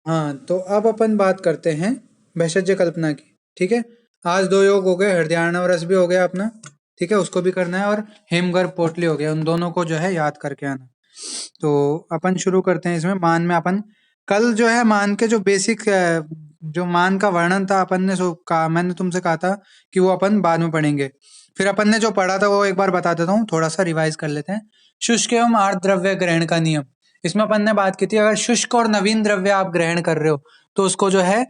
हाँ, तो अब अपन बात करते हैं भैषज्य कल्पना की। ठीक है, आज दो योग हो गए, हृदयार्णव रस भी हो गया अपना। ठीक है, उसको भी करना है, और हेमगर्भ पोटली हो गया, उन दोनों को जो है याद करके आना। तो अपन शुरू करते हैं इसमें। मान में अपन कल जो है मान के जो बेसिक जो मान का वर्णन था, अपन ने कहा, मैंने तुमसे कहा था कि वो अपन बाद में पढ़ेंगे। फिर अपन ने जो पढ़ा था वो एक बार बता देता हूँ, थोड़ा सा रिवाइज कर लेते हैं। शुष्क एवं आर्द्र द्रव्य ग्रहण का नियम। इसमें अपन ने बात की थी, अगर शुष्क और नवीन द्रव्य आप ग्रहण कर रहे हो तो उसको जो है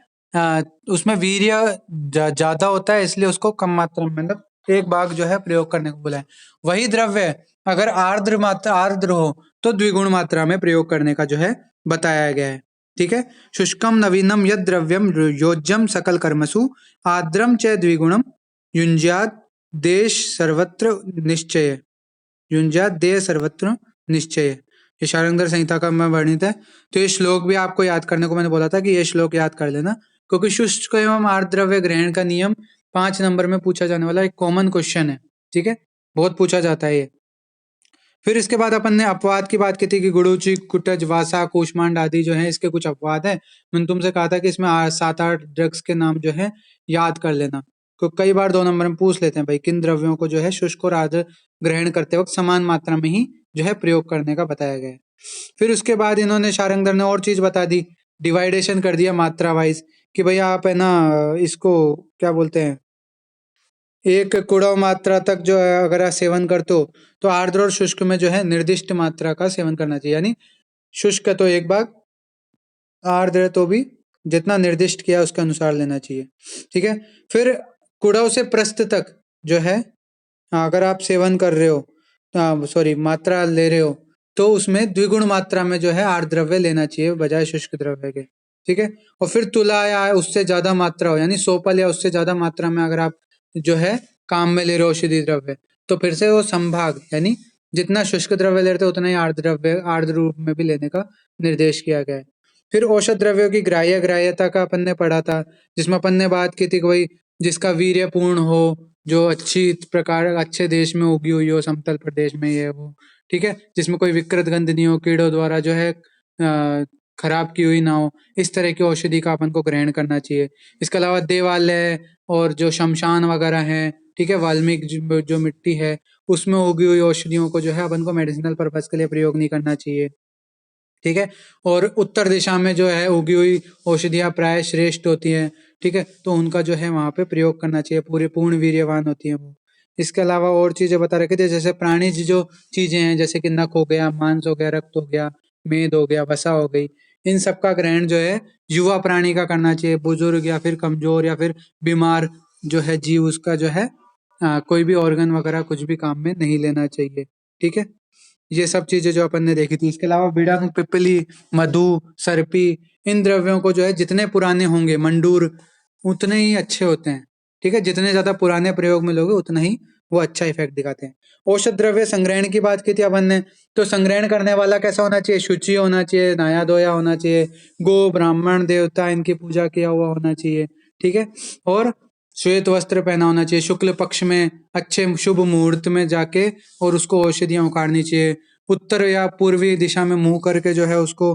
उसमें वीर्य ज्यादा होता है, इसलिए उसको कम मात्रा में, मतलब एक भाग जो है प्रयोग करने को बोला है। वही द्रव्य अगर आर्द्र हो तो द्विगुण मात्रा में प्रयोग करने का जो है बताया गया है। ठीक है, शुष्कम नवीनम यद द्रव्यम योज्यम सकल कर्मसु आर्द्रम च द्विगुणम युंज्यात देश सर्वत्र निश्चय। युंज्यात देह सर्वत्र निश्चय, ये शारंगधर संहिता का में वर्णित है। तो ये श्लोक भी आपको याद करने को मैंने बोला था कि ये श्लोक याद कर लेना, क्योंकि शुष्क एवं आर्द्रव्य ग्रहण का नियम 5 नंबर में पूछा जाने वाला एक कॉमन क्वेश्चन है। ठीक है, बहुत पूछा जाता है ये। फिर इसके बाद अपन ने अपवाद की बात की थी कि गुड़ुचि, कुटज, वासा, कूष्मांड आदि जो है इसके कुछ अपवाद है। मैंने तुमसे कहा था कि इसमें 7-8 ड्रग्स के नाम जो है याद कर लेना, क्योंकि कई बार 2 नंबर में पूछ लेते हैं भाई किन द्रव्यों को जो है शुष्क और आर्द्र ग्रहण करते वक्त समान मात्रा में ही जो है प्रयोग करने का बताया गया है। फिर उसके बाद इन्होंने शारंगधर ने और चीज बता दी, डिवाइडेशन कर दिया मात्रा वाइज, कि भाई आप है ना इसको क्या बोलते हैं, एक कुड़व मात्रा तक जो है अगर आप सेवन करते हो तो आर्द्र और शुष्क में जो है निर्दिष्ट मात्रा का सेवन करना चाहिए, यानी शुष्क तो एक भाग, आर्द्र तो भी जितना निर्दिष्ट किया उसके अनुसार लेना चाहिए। ठीक है, फिर कुड़व से प्रस्थ तक जो है अगर आप सेवन कर रहे हो, सॉरी मात्रा ले रहे हो, तो उसमें द्विगुण मात्रा में जो है आर्द्र द्रव्य लेना चाहिए बजाय शुष्क द्रव्य के। ठीक है, और फिर तुला या उससे ज्यादा मात्रा हो, यानी 100 पल या उससे ज्यादा मात्रा में अगर आप जो है काम में ले रहे हो औषधि द्रव्य, तो फिर से वो संभाग, यानी जितना शुष्क द्रव्य ले रहे हो उतना ही आर्द्र द्रव्य आर्द्र रूप में भी लेने का निर्देश किया गया है। फिर औषध द्रव्यों की ग्राह्यता का अपन ने पढ़ा था, जिसमें अपन ने बात की थी कि भाई जिसका वीर्य पूर्ण हो, जो अच्छी प्रकार अच्छे देश में उगी हुई हो, समतल प्रदेश में ये हो। ठीक है, जिसमें कोई विकृत गंध नहीं हो, कीड़ों द्वारा जो है खराब की हुई ना हो, इस तरह की औषधि का अपन को ग्रहण करना चाहिए। इसके अलावा देवालय और जो शमशान वगैरह हैं, ठीक है, वाल्मीकि जो मिट्टी है उसमें उगी हुई औषधियों को जो है अपन को मेडिसिनल पर्पज के लिए प्रयोग नहीं करना चाहिए। ठीक है, और उत्तर दिशा में जो है उगी हुई औषधियां प्राय श्रेष्ठ होती हैं। ठीक है, तो उनका जो है वहां पे प्रयोग करना चाहिए, पूरे पूर्ण वीर्यवान होती है वो। इसके अलावा और चीजें बता रखे थे, जैसे प्राणिज जो चीजें हैं, जैसे कि नख हो गया, मांस हो गया, रक्त हो गया, मेद हो गया, वसा हो गई, इन सब का ग्रहण जो है युवा प्राणी का करना चाहिए। बुजुर्ग या फिर कमजोर या फिर बीमार जो है जीव, उसका जो है कोई भी ऑर्गन वगैरह कुछ भी काम में नहीं लेना चाहिए। ठीक है, ये सब चीजें जो अपन ने देखी थी। इसके अलावा बिड़ंग, पिपली, मधु, सर्पी, इन द्रव्यों को जो है जितने पुराने होंगे, मंडूर, उतने ही अच्छे होते हैं। ठीक है, जितने ज्यादा पुराने प्रयोग में लोगे उतना ही वो अच्छा इफेक्ट दिखाते हैं। औषध द्रव्य संग्रहण की बात की थी अपन ने, तो संग्रहण करने वाला कैसा होना चाहिए? शुचि होना चाहिए, नया धोया होना चाहिए, गो ब्राह्मण देवता इनकी पूजा किया हुआ होना चाहिए। ठीक है, और श्वेत वस्त्र पहना होना चाहिए, शुक्ल पक्ष में अच्छे शुभ मुहूर्त में जाके और उसको औषधियां उखाड़नी चाहिए। उत्तर या पूर्वी दिशा में मुंह करके जो है उसको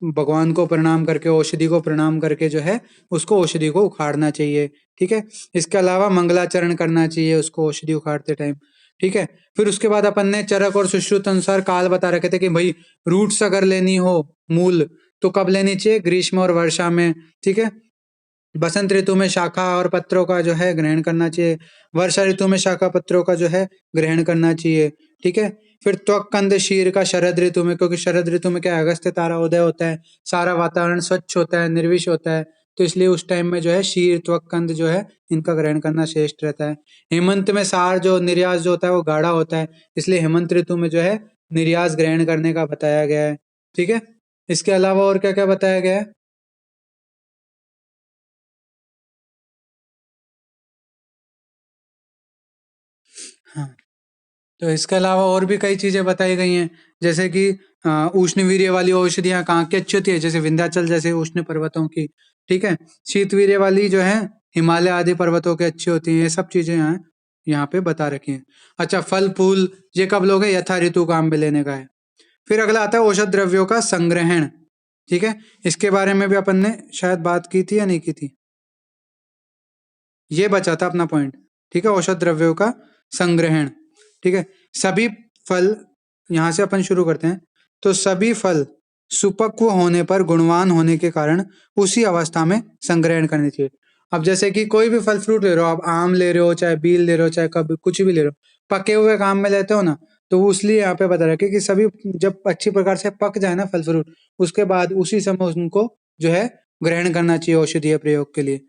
भगवान को प्रणाम करके, औषधि को प्रणाम करके जो है उसको औषधि को उखाड़ना चाहिए। ठीक है, इसके अलावा मंगलाचरण करना चाहिए उसको औषधि उखाड़ते टाइम। ठीक है, फिर उसके बाद अपन ने चरक और सुश्रुत अनुसार काल बता रखे थे कि भाई रूट्स अगर लेनी हो, मूल, तो कब लेनी चाहिए? ग्रीष्म और वर्षा में। ठीक है, बसंत ऋतु में शाखा और पत्रों का जो है ग्रहण करना चाहिए, वर्षा ऋतु में शाखा पत्रों का जो है ग्रहण करना चाहिए। ठीक है, फिर त्वक कंद शीर का शरद ऋतु में, क्योंकि शरद ऋतु में क्या है, अगस्त तारा उदय होता है, सारा वातावरण स्वच्छ होता है, निर्विष होता है, तो इसलिए उस टाइम में जो है शीर, त्वक कंद जो है इनका ग्रहण करना श्रेष्ठ रहता है। हेमंत में सार जो निर्यास जो होता है वो गाढ़ा होता है, इसलिए हेमंत ऋतु में जो है निर्यास ग्रहण करने का बताया गया है। ठीक है, इसके अलावा और क्या क्या बताया गया है? हाँ, तो इसके अलावा और भी कई चीजें बताई गई हैं, जैसे कि उष्ण वीर्य वाली औषधियां कहाँ की अच्छी होती है, जैसे विंध्याचल जैसे उष्ण पर्वतों की। ठीक है, शीत वीर्य वाली जो है हिमालय आदि पर्वतों की अच्छी होती हैं। ये सब चीजें यहाँ पे बता रखी हैं। अच्छा, फल फूल ये कब लोगे? यथा ऋतु काम में लेने का है। फिर अगला आता है औषध द्रव्यों का संग्रहण। ठीक है, इसके बारे में भी अपन ने शायद बात की थी या नहीं की थी, ये बचा था अपना पॉइंट। ठीक है, औषध द्रव्यों का संग्रहण। ठीक है, सभी फल, यहां से अपन शुरू करते हैं। तो सभी फल सुपक्व होने पर गुणवान होने के कारण उसी अवस्था में संग्रहण करने चाहिए। अब जैसे कि कोई भी फल फ्रूट ले रहे हो आप, आम ले रहे हो, चाहे बील ले रहे हो, चाहे कभी कुछ भी ले रहे हो, पके हुए काम में लेते हो ना, तो वो इसलिए यहाँ पे बता रखा है कि सभी जब अच्छी प्रकार से पक जाए ना फल फ्रूट, उसके बाद उसी समय उनको जो है ग्रहण करना चाहिए औषधीय प्रयोग के लिए।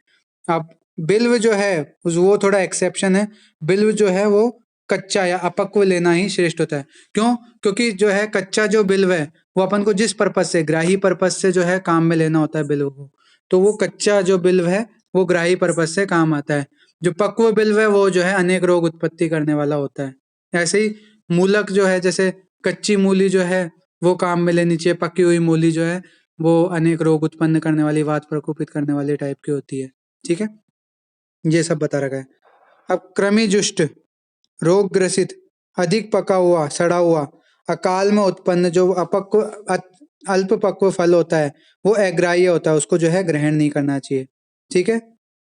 अब बिल्व जो है वो थोड़ा एक्सेप्शन है। बिल्व जो है वो कच्चा या अपक्व लेना ही श्रेष्ठ होता है। क्यों? क्योंकि जो है कच्चा जो बिल्व है वो अपन को जिस पर्पज से, ग्राही पर्पज से जो है काम में लेना होता है बिल्व को, तो वो कच्चा जो बिल्व है वो ग्राही पर्पज से काम आता है। जो पक्व बिल्व है वो जो है अनेक रोग उत्पत्ति करने वाला होता है। ऐसे ही मूलक जो है, जैसे कच्ची मूली जो है वो काम में लेनी चाहिए, पकी हुई मूली जो है वो अनेक रोग उत्पन्न करने वाली, वात प्रकोपित करने वाली टाइप की होती है। ठीक है, ये सब बता रखा है। अब कृमि जुष्ट, रोग ग्रसित, अधिक पका हुआ, सड़ा हुआ, अकाल में उत्पन्न जो अपक्व अल्प पक्व फल होता है वो अग्राह्य होता है, उसको जो है ग्रहण नहीं करना चाहिए। ठीक है,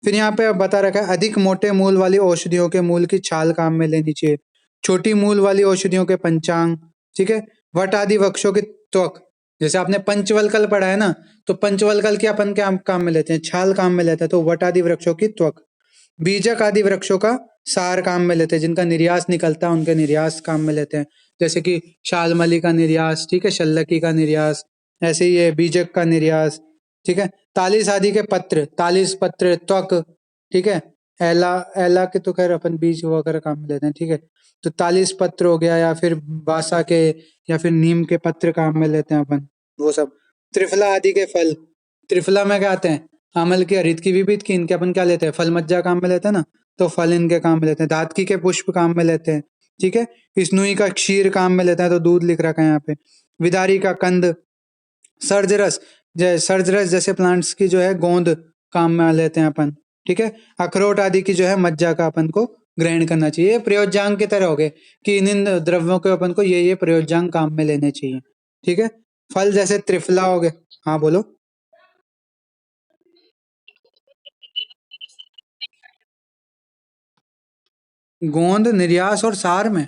फिर यहाँ पे अब बता रखा है अधिक मोटे मूल वाली औषधियों के मूल की छाल काम में लेनी चाहिए, छोटी मूल वाली औषधियों के पंचांग। ठीक है, वट आदि वृक्षों की त्वक, जैसे आपने पंचवलकल पढ़ा है ना, तो पंचवलकल की अपन क्या काम में लेते हैं, छाल काम में लेते हैं, तो वट आदि वृक्षों की त्वक। बीजक आदि वृक्षों का सार काम में लेते हैं, जिनका निर्यास निकलता है उनके निर्यास काम में लेते हैं, जैसे कि शालमली का निर्यास, ठीक है, शल्लकी का निर्यास, ऐसे ही ये बीजक का निर्यास। ठीक है, तालिस आदि के पत्र, तालिस पत्र, त्वक, ठीक है, एला, एला के तो खैर अपन बीज वगैरह काम में लेते हैं। ठीक है, तो तालिस पत्र हो गया, या फिर बासा के या फिर नीम के पत्र काम में लेते हैं अपन, वो सब। त्रिफला आदि के फल, त्रिफला में क्या आते हैं, अमल की, हरित की, विविध की, इनके अपन क्या लेते हैं, फल मज्जा काम में लेते हैं ना, तो फल इनके काम में लेते हैं। धातकी के पुष्प काम में लेते हैं। ठीक है, विष्णुई का क्षीर काम में लेता है, तो दूध लिख रखा है यहाँ पे। विदारी का कंद, सर्जरस, सर्जरस जैसे प्लांट्स की जो है गोंद काम में लेते हैं अपन। ठीक है, अखरोट आदि की जो है मज्जा का अपन को ग्रहण करना चाहिए। ये प्रयोज्यांग की तरह हो गए कि इन द्रव्यों को अपन को ये प्रयोज्यांग काम में लेने चाहिए। ठीक है, फल जैसे त्रिफला हो गए। हाँ बोलो। गोंद निर्यास और सार में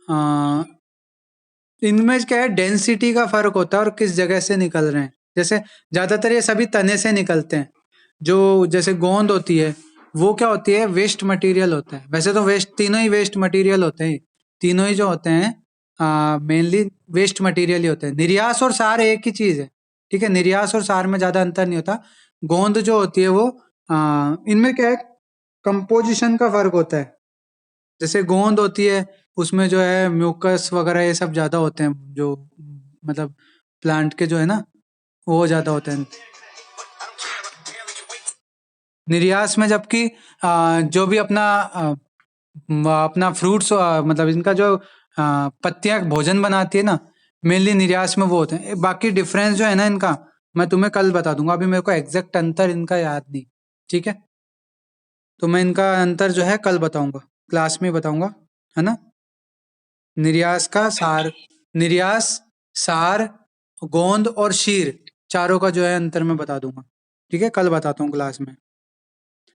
आ, इनमें क्या है, डेंसिटी का फर्क होता है और किस जगह से निकल रहे हैं। जैसे ज्यादातर ये सभी तने से निकलते हैं। जो जैसे गोंद होती है वो क्या होती है, वेस्ट मटेरियल होता है। वैसे तो वेस्ट, तीनों ही वेस्ट मटेरियल होते हैं, तीनों ही जो होते हैं मेनली वेस्ट मटेरियल ही होते हैं। निर्यास और सार एक ही चीज है। ठीक है, निर्यास और सार में ज्यादा अंतर नहीं होता। गोंद जो होती है वो इनमें क्या है, कंपोजिशन का फर्क होता है। जैसे गोंद होती है उसमें जो है म्यूकस वगैरह ये सब ज्यादा होते हैं, जो मतलब प्लांट के जो है ना वो ज्यादा होते हैं निर्यास में। जबकि जो भी अपना फ्रूट्स, मतलब इनका जो पत्तियां भोजन बनाती है ना, मेनली निर्यास में वो होते हैं। बाकी डिफरेंस जो है ना इनका, मैं तुम्हें कल बता दूंगा, अभी मेरे को एग्जैक्ट अंतर इनका याद नहीं। ठीक है, तो मैं इनका अंतर जो है कल बताऊंगा, क्लास में बताऊंगा, है ना। निर्यास का सार, निर्यास, सार, गोंद और शीर, चारों का जो है अंतर मैं बता दूंगा। ठीक है, कल बताता हूँ क्लास में।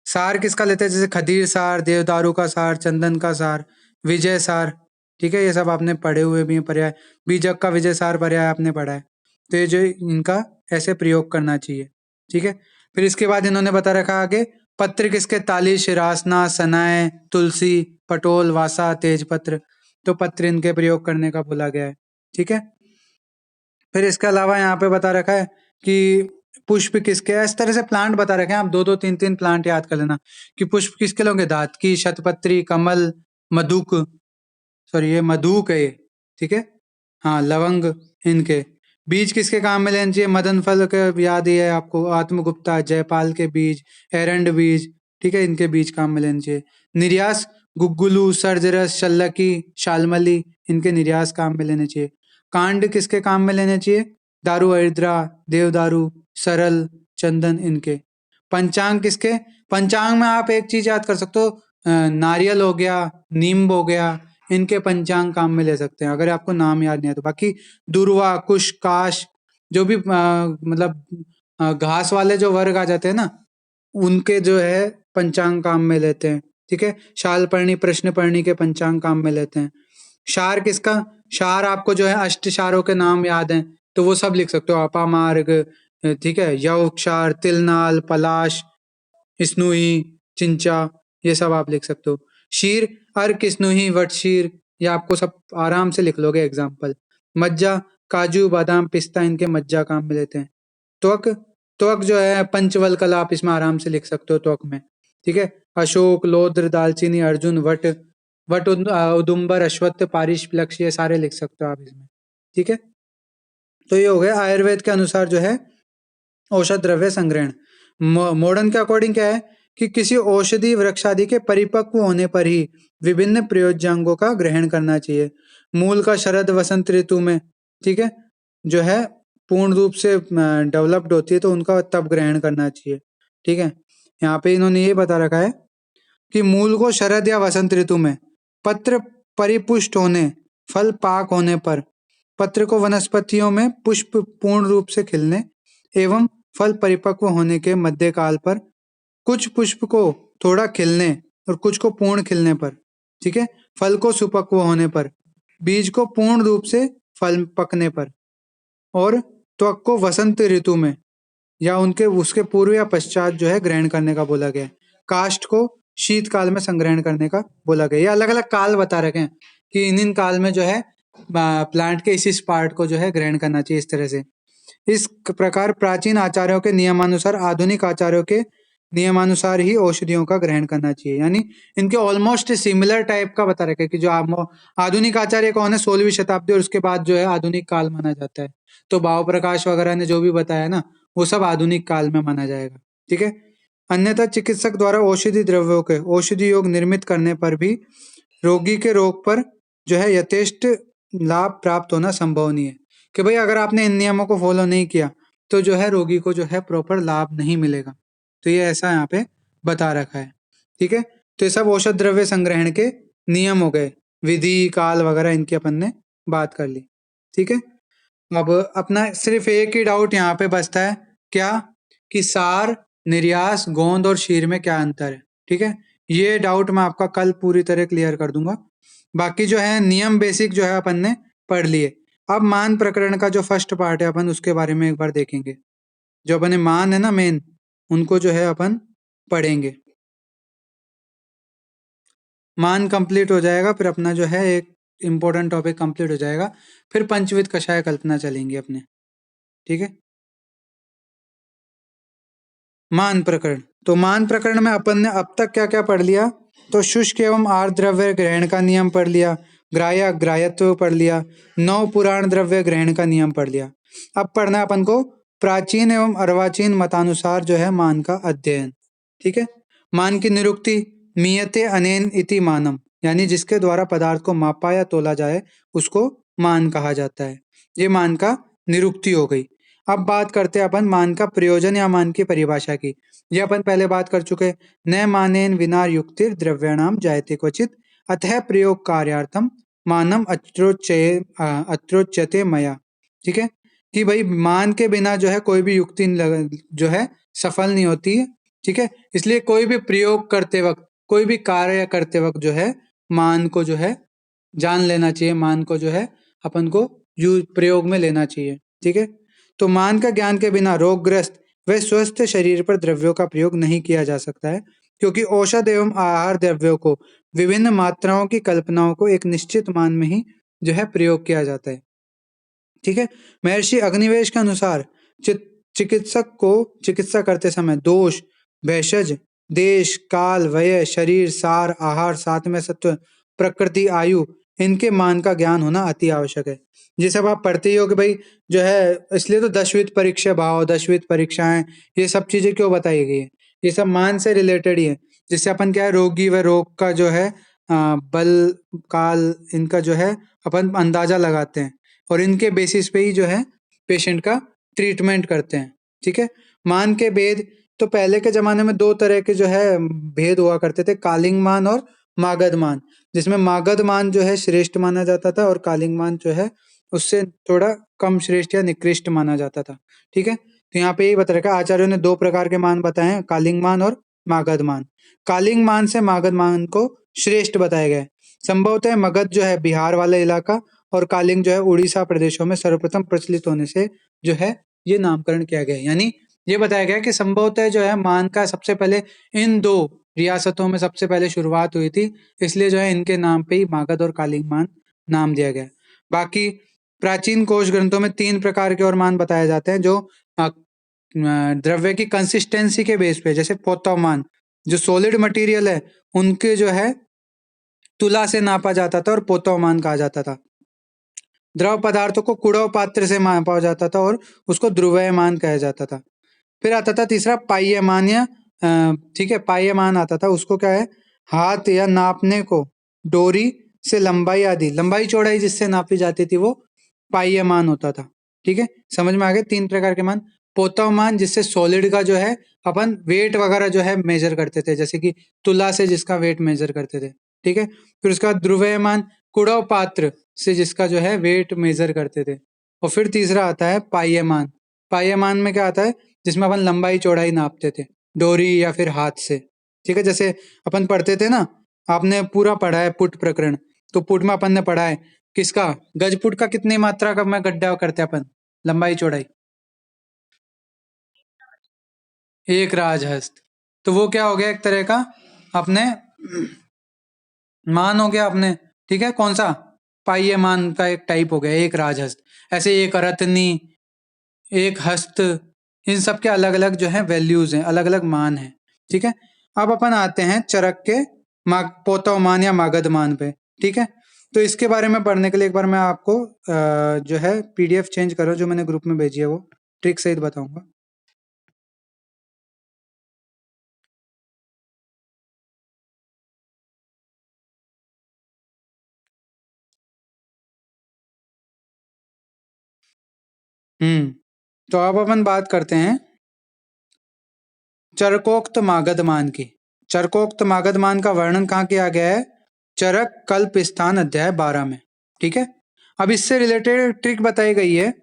सार किसका लेते हैं, जैसे खदीर सार, देवदारू का सार, चंदन का सार, विजय सार। ठीक है, ये सब आपने पढ़े हुए भी हैं, पर्याय। बीजक का विजय सार पर्याय आपने पढ़ा है। तो ये जो इनका ऐसे प्रयोग करना चाहिए। ठीक है, फिर इसके बाद इन्होंने बता रखा आगे, पत्र किसके, ताली, रासना, सनाए, तुलसी, पटोल, वासा, तेजपत्र। तो पत्र इनके प्रयोग करने का बोला गया है। ठीक है, फिर इसके अलावा यहाँ पे बता रखा है कि पुष्प किसके हैं। इस तरह से प्लांट बता रखे हैं, आप दो दो तीन तीन प्लांट याद कर लेना कि पुष्प किसके लोगे, धातकी, शतपत्री, कमल, मधुक, सॉरी ये मधुक है ये। ठीक है, हाँ लवंग, इनके बीज किसके काम में लेना चाहिए, मदन फल के याद ही है आपको, आत्मगुप्ता, जयपाल के बीज, एरंड बीज। ठीक है, इनके बीज काम में लेना चाहिए। निर्यास, गुग्गुलू, सर्जरस, शल्लकी, शालमली, इनके निर्यास काम में लेने चाहिए। कांड किसके काम में लेने चाहिए, दारू, हरिद्रा, देवदारू, सरल, चंदन, इनके। पंचांग किसके, पंचांग में आप एक चीज याद कर सकते हो, नारियल हो गया, नींब हो गया, इनके पंचांग काम में ले सकते हैं, अगर आपको नाम याद नहीं है तो। बाकी दुर्वा, कुश, काश, जो भी मतलब घास वाले जो वर्ग आ जाते हैं ना, उनके जो है पंचांग काम में लेते हैं। ठीक है, शालपर्णी प्रश्नपर्णी के पंचांग काम में लेते हैं। शार किसका? शार आपको जो है अष्टशारों के नाम याद हैं, तो वो सब लिख सकते हो। अपामार्ग, ठीक है, यौक्षार, तिलनाल, पलाश, स्नूही, चिंचा, ये सब आप लिख सकते हो। शीर, अर्क, स्नूही, वटशीर, ये आपको सब आराम से लिख लोगे एग्जाम्पल। मज्जा, काजू, बादाम, पिस्ता, इनके मज्जा काम में लेते हैं। त्वक, त्वक जो है पंचवल कला, आप इसमें आराम से लिख सकते हो त्वक में। ठीक है, अशोक, लोद्र, दालचीनी, अर्जुन, वट, उदुम्बर, अश्वत्थ, पारिश, प्लक्ष, ये सारे लिख सकते हो आप इसमें। ठीक है, तो ये हो गया आयुर्वेद के अनुसार जो है औषध द्रव्य संग्रहण। मॉडर्न के अकॉर्डिंग क्या है कि किसी औषधि वृक्ष आदि के परिपक्व होने पर ही विभिन्न प्रयोज्यांगों का ग्रहण करना चाहिए। मूल का शरद वसंत ऋतु में, ठीक है, जो है पूर्ण रूप से डेवलप्ड होती है, तो उनका तब ग्रहण करना चाहिए। ठीक है, यहाँ पे इन्होंने ये बता रखा है कि मूल को शरद या वसंत ऋतु में, पत्र परिपुष्ट होने, फल पाक होने पर, पत्र को वनस्पतियों में पुष्प पूर्ण रूप से खिलने एवं फल परिपक्व होने के मध्य काल पर, कुछ पुष्प को थोड़ा खिलने और कुछ को पूर्ण खिलने पर, ठीक है, फल को सुपक्व होने पर, बीज को पूर्ण रूप से फल पकने पर, और त्वक को वसंत ऋतु में या उनके उसके पूर्व या पश्चात जो है ग्रहण करने का बोला गया है। काष्ठ को शीतकाल में संग्रहण करने का बोला गया है। ये अलग अलग काल बता रखे हैं कि इन काल में जो है प्लांट के इस पार्ट को जो है ग्रहण करना चाहिए इस तरह से। इस प्रकार प्राचीन आचार्यों के नियमानुसार आधुनिक आचार्यों के नियमानुसार ही औषधियों का ग्रहण करना चाहिए। यानी इनके ऑलमोस्ट सिमिलर टाइप का बता रखे कि जो आधुनिक आचार्य कौन है, 16वीं शताब्दी और उसके बाद जो है आधुनिक काल माना जाता है। तो भाव प्रकाश वगैरह ने जो भी बताया ना, वो सब आधुनिक काल में माना जाएगा। ठीक है, अन्यथा चिकित्सक द्वारा औषधि द्रव्यों के औषधि योग निर्मित करने पर भी रोगी के रोग पर जो है यथेष्ट लाभ प्राप्त होना संभव नहीं है। कि भाई अगर आपने इन नियमों को फॉलो नहीं किया तो जो है रोगी को जो है प्रॉपर लाभ नहीं मिलेगा। तो ये ऐसा यहाँ पे बता रखा है। ठीक है, तो ये सब औषध द्रव्य संग्रहण के नियम हो गए, विधि काल वगैरह इनकी अपन ने बात कर ली। ठीक है, अब अपना सिर्फ एक ही डाउट यहाँ पे बचता है, क्या? कि सार, निर्यास, गोंद और शीर में क्या अंतर है। ठीक है, ये डाउट मैं आपका कल पूरी तरह क्लियर कर दूंगा। बाकी जो है नियम बेसिक जो है अपन ने पढ़ लिए। अब मान प्रकरण का जो फर्स्ट पार्ट है अपन उसके बारे में एक बार देखेंगे। जो अपने मान है ना मेन, उनको जो है अपन पढ़ेंगे। मान कंप्लीट हो जाएगा फिर अपना जो है एक इम्पोर्टेंट टॉपिक कंप्लीट हो जाएगा, फिर पंचविध कषाय कल्पना चलेंगे अपने। ठीक है, मान प्रकरण। तो मान प्रकरण में अपन ने अब तक क्या क्या पढ़ लिया? तो शुष्क एवं आर्द्र द्रव्य ग्रहण का नियम पढ़ लिया, ग्राह्य ग्राह्यत्व पढ़ लिया, नौ पुराण द्रव्य ग्रहण का नियम पढ़ लिया। अब पढ़ना है अपन को प्राचीन एवं अर्वाचीन मतानुसार जो है मान का अध्ययन। ठीक है, मान की निरुक्ति, मीयते अनेन इति मानम, यानी जिसके द्वारा पदार्थ को मापा या तोला जाए उसको मान कहा जाता है। ये मान का निरुक्ति हो गई। अब बात करते हैं अपन मान का प्रयोजन या मान की परिभाषा की। ये अपन पहले बात कर चुके। न मानेन विना युक्तिर द्रव्याणाम जायते क्वचित अतः प्रयोग कार्यार्थम मानम अत्रोच्यते मया। ठीक है, कि भाई मान के बिना जो है कोई भी युक्ति जो है सफल नहीं होती है। ठीक है, इसलिए कोई भी प्रयोग करते वक्त, कोई भी कार्य करते वक्त जो है मान को जो है जान लेना चाहिए, मान को जो है अपन को प्रयोग में लेना चाहिए। ठीक है, तो मान का ज्ञान के बिना रोगग्रस्त व स्वस्थ शरीर पर द्रव्यों का प्रयोग नहीं किया जा सकता है, क्योंकि औषध एवं आहार द्रव्यों को विभिन्न मात्राओं की कल्पनाओं को एक निश्चित मान में ही जो है प्रयोग किया जाता है। ठीक है, महर्षि अग्निवेश के अनुसार चिकित्सक को चिकित्सा करते समय दोष, भेषज, देश, काल, वय, शरीर, सार, आहार, सातवें सत्व, प्रकृति, आयु, इनके मान का ज्ञान होना अति आवश्यक है। ये सब आप पढ़ते ही हो कि भाई जो है, इसलिए तो दशविध परीक्षा भाव, दशविध परीक्षाएं, ये सब चीजें क्यों बताई गई है? ये सब मान से रिलेटेड ही है, जिससे अपन क्या है रोगी व रोग का जो है बल, काल, इनका जो है अपन अंदाजा लगाते हैं और इनके बेसिस पे ही जो है पेशेंट का ट्रीटमेंट करते हैं। ठीक है, मान के भेद, तो पहले के जमाने में दो तरह के जो है भेद हुआ करते थे, कालिंग मान और मागध मान, जिसमें मागध मान जो है श्रेष्ठ माना जाता था और कालिंग मान जो है उससे थोड़ा कम श्रेष्ठ या निकृष्ट माना जाता था। ठीक है, तो यहाँ पे यही बता रखा है, आचार्यों ने 2 प्रकार के मान बताए हैं, कालिंग मान और मागध मान। कालिंग मान से मागध मान को श्रेष्ठ बताया गया है। संभवतः मगध जो है बिहार वाला इलाका और कालिंग जो है उड़ीसा प्रदेशों में सर्वप्रथम प्रचलित होने से जो है ये नामकरण किया गया है। यानी ये बताया गया कि संभवतः जो है मान का सबसे पहले इन 2 रियासतों में सबसे पहले शुरुआत हुई थी, इसलिए जो है इनके नाम पे ही मागध और कालिंग मान नाम दिया गया है। बाकी प्राचीन कोश ग्रंथों में 3 प्रकार के और मान बताए जाते हैं जो द्रव्य की कंसिस्टेंसी के बेस पे, जैसे पोतव मान जो सॉलिड मटेरियल है उनके जो है तुला से नापा जाता था और पोतव मान कहा जाता था। द्रव पदार्थों को कुड़व पात्र से मापा जाता था और उसको ध्रुवयमान कहा जाता था। फिर आता था तीसरा पाह्यमान या ठीक है, पाह्यमान आता था, उसको क्या है, हाथ या नापने को डोरी से लंबाई आदि लंबाई चौड़ाई जिससे नापी जाती थी वो पाह्यमान होता था। ठीक है, समझ में आ गए 3 प्रकार के मान। पोतव मान जिससे सॉलिड का जो है अपन वेट वगैरह जो है मेजर करते थे, जैसे कि तुला से जिसका वेट मेजर करते थे। ठीक है, फिर उसका ध्रुवयमान कुड़व पात्र से जिसका जो है वेट मेजर करते थे। और फिर तीसरा आता है पाह्यमान। पाह्यमान में क्या आता है, जिसमें अपन लंबाई चौड़ाई नापते थे डोरी या फिर हाथ से। ठीक है, जैसे अपन पढ़ते थे ना, आपने पूरा पढ़ा है पुट प्रकरण, तो पुट में अपन ने पढ़ा है किसका, गज फुट का कितनी मात्रा का में गड्ढा करते हैं अपन, लंबाई चौड़ाई 1 राजहस्त। तो वो क्या हो गया, एक तरह का अपने मान हो गया अपने। ठीक है, कौन सा, पाह्य मान का एक टाइप हो गया 1 राजहस्त। ऐसे 1 अरत्नी, 1 हस्त, इन सब के अलग अलग जो है वैल्यूज हैं, अलग अलग मान है। ठीक है, अब अपन आते हैं चरक के पोतव मान या मागध मान पे। ठीक है, तो इसके बारे में पढ़ने के लिए एक बार मैं आपको जो है पीडीएफ चेंज करो जो मैंने ग्रुप में भेजी है, वो ट्रिक सहित बताऊंगा। तो अब अपन बात करते हैं चरकोक्त मागध मान की। चरकोक्त मागध मान का वर्णन कहाँ किया गया है, चरक कल्प स्थान अध्याय 12 में। ठीक है, अब इससे रिलेटेड ट्रिक बताई गई है।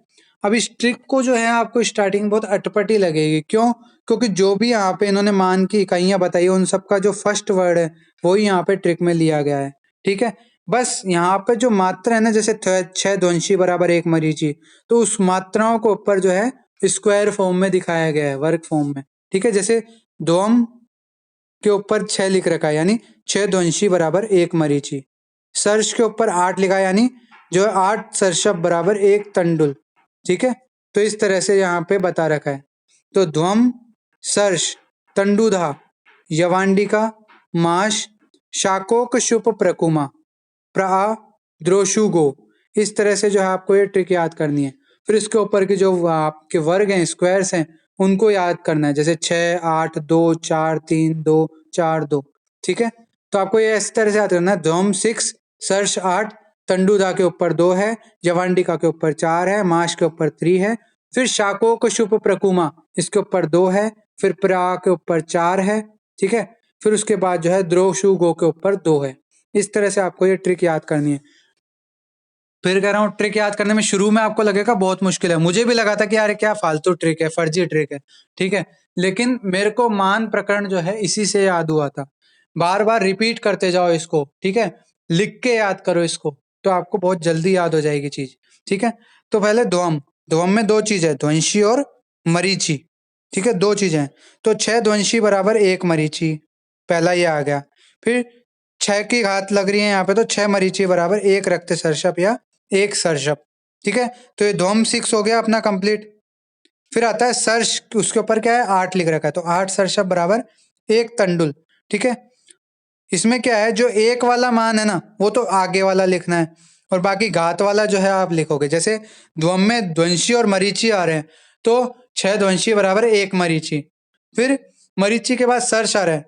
अब इस ट्रिक को जो है आपको स्टार्टिंग बहुत अटपटी लगेगी, क्यों, क्योंकि जो भी यहाँ पे इन्होंने मान की इकाइयां बताई उन सबका जो फर्स्ट वर्ड है वही यहाँ पे ट्रिक में लिया गया है। ठीक है, बस यहाँ पे जो मात्रा है ना, जैसे 6 ध्वंसी बराबर 1 मरीची, तो उस मात्राओं को ऊपर जो है स्क्वायर फॉर्म में दिखाया गया है, वर्ग फॉर्म में। ठीक है, जैसे ध्वम के ऊपर 6 लिख रखा है, यानी 6 ध्वंसी बराबर 1 मरीची। सर्ष के ऊपर 8 लिखा है, यानी जो है 8 सर्षप बराबर 1 तंडुल। ठीक है, तो इस तरह से यहाँ पे बता रखा है। तो ध्वम, सर्ष, तंडुधा, यवांडिका, माश, शाकोक शुप प्रकुमा, प्रा, द्रोशुगो, इस तरह से जो है आपको ये ट्रिक याद करनी है। फिर इसके ऊपर के जो आपके वर्ग हैं, स्क्वायर्स हैं, उनको याद करना है, जैसे 6 8 2 4 3 2 4 2। ठीक है, तो आपको ये इस तरह से याद करना है, ध्वम 6, सर्ष 8, तंडुदा के ऊपर 2 है, जवांडिका के ऊपर 4 है, माश के ऊपर 3 है, फिर शाको को शुप प्रकुमा इसके ऊपर 2 है, फिर प्रा के ऊपर 4 है। ठीक है, फिर उसके बाद जो है द्रोशु गो के ऊपर 2 है। इस तरह से आपको ये ट्रिक याद करनी है। फिर कह रहा हूँ, ट्रिक याद करने में शुरू में आपको लगेगा बहुत मुश्किल है, मुझे भी लगा था कि यार क्या फालतू ट्रिक है, फर्जी ट्रिक है। ठीक है, लेकिन मेरे को मान प्रकरण जो है इसी से याद हुआ था। बार बार रिपीट करते जाओ इसको। ठीक है, लिख के याद करो इसको, तो आपको बहुत जल्दी याद हो जाएगी चीज। ठीक है, तो पहले ध्वम, ध्वम में 2 चीज है, ध्वंशी और मरीची। ठीक है, 2 चीजें हैं, तो 6 ध्वंशी बराबर 1 मरीची, पहला ये आ गया। फिर 6 की घात लग रही है यहाँ पे, तो 6 मरीची बराबर 1 रक्त सर्षप या 1 सर्षप। ठीक है, तो ये ध्वम 6 हो गया अपना कंप्लीट। फिर आता है सर्ष, उसके ऊपर क्या है 8 लिख रखा है, तो 8 सर्षप बराबर 1 तंडुल। ठीक है, इसमें क्या है, जो 1 वाला मान है ना वो तो आगे वाला लिखना है, और बाकी घात वाला जो है आप लिखोगे। जैसे ध्वम में ध्वंशी और मरीची आ रहे हैं, तो 6 ध्वंशी बराबर 1 मरीची। फिर मरीची के बाद सर्ष आ रहा है,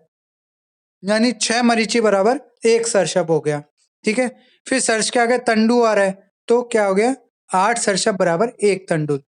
यानी 6 मरीची बराबर 1 सर्षप हो गया। ठीक है, फिर सर्ष के आगे तंडु आ रहा है, तो क्या हो गया 8 सर्षप बराबर 1 तंडुल।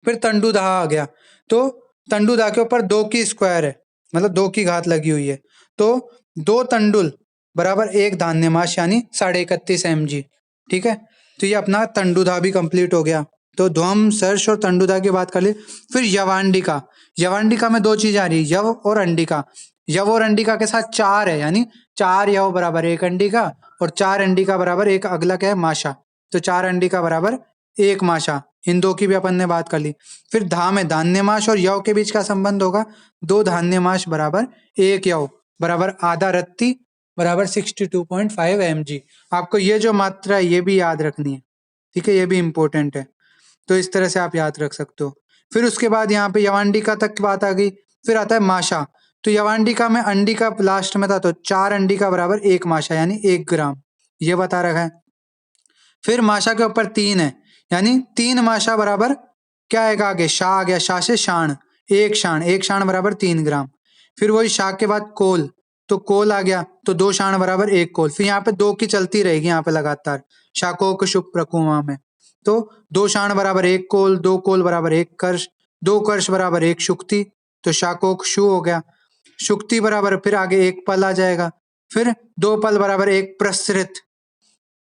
फिर तंडुदा आ गया, तो तंडुदा के ऊपर 2 की स्क्वायर है, मतलब 2 की घात लगी हुई है, तो 2 तंडुल बराबर 1 धान्यमाश, यानी 31.5 mg। ठीक है, तो ये अपना तंडुधा भी कंप्लीट हो गया। तो ध्वम, सर्ष और तंडुधा की बात कर ली। फिर यवांडिका। यवांडिका में दो चीज आ रही है, यव और अंडिका। यव और अंडिका के साथ चार है, यानी 4 यव बराबर 1 अंडिका, और 4 अंडिका बराबर एक अगला क्या है, माशा। तो 4 अंडिका बराबर 1 माशा। इन दो की भी अपन ने बात कर ली। फिर धा में धान्यमाश और यव के बीच का संबंध होगा, 2 धान्यमाश बराबर 1 यव बराबर आधा रत्ती बराबर 62.5 mg। आपको ये जो मात्रा है ये भी याद रखनी है, ठीक है, ये भी इंपॉर्टेंट है। तो इस तरह से आप याद रख सकते हो। फिर उसके बाद यहाँ पे यवांडिका तक की बात आ गई। फिर आता है माशा। तो यवांडिका में अंडिका लास्ट में था, तो 4 अंडिका बराबर 1 माशा यानी 1 ग्राम, ये बता रखा है। फिर माशा के ऊपर 3 है, यानी 3 माशा बराबर क्या आएगा आगे, शाह आ गया, शाह से शाण, 1 शाण, 1 शाण बराबर 3 ग्राम। फिर वही शाह के बाद कोल, तो कोल आ गया, तो 2 शाण बराबर 1 कोल। फिर यहाँ पे 2 की चलती रहेगी यहाँ पे लगातार, शाकोक शुक प्रकुमा में। तो 2 शाण बराबर 1 कोल, 2 कोल बराबर 1 कर्ष, 2 कर्ष बराबर 1 शुक्ति, तो शाकोक शु हो गया। शुक्ति बराबर फिर आगे 1 पल आ जाएगा। फिर 2 पल बराबर 1 प्रसृत,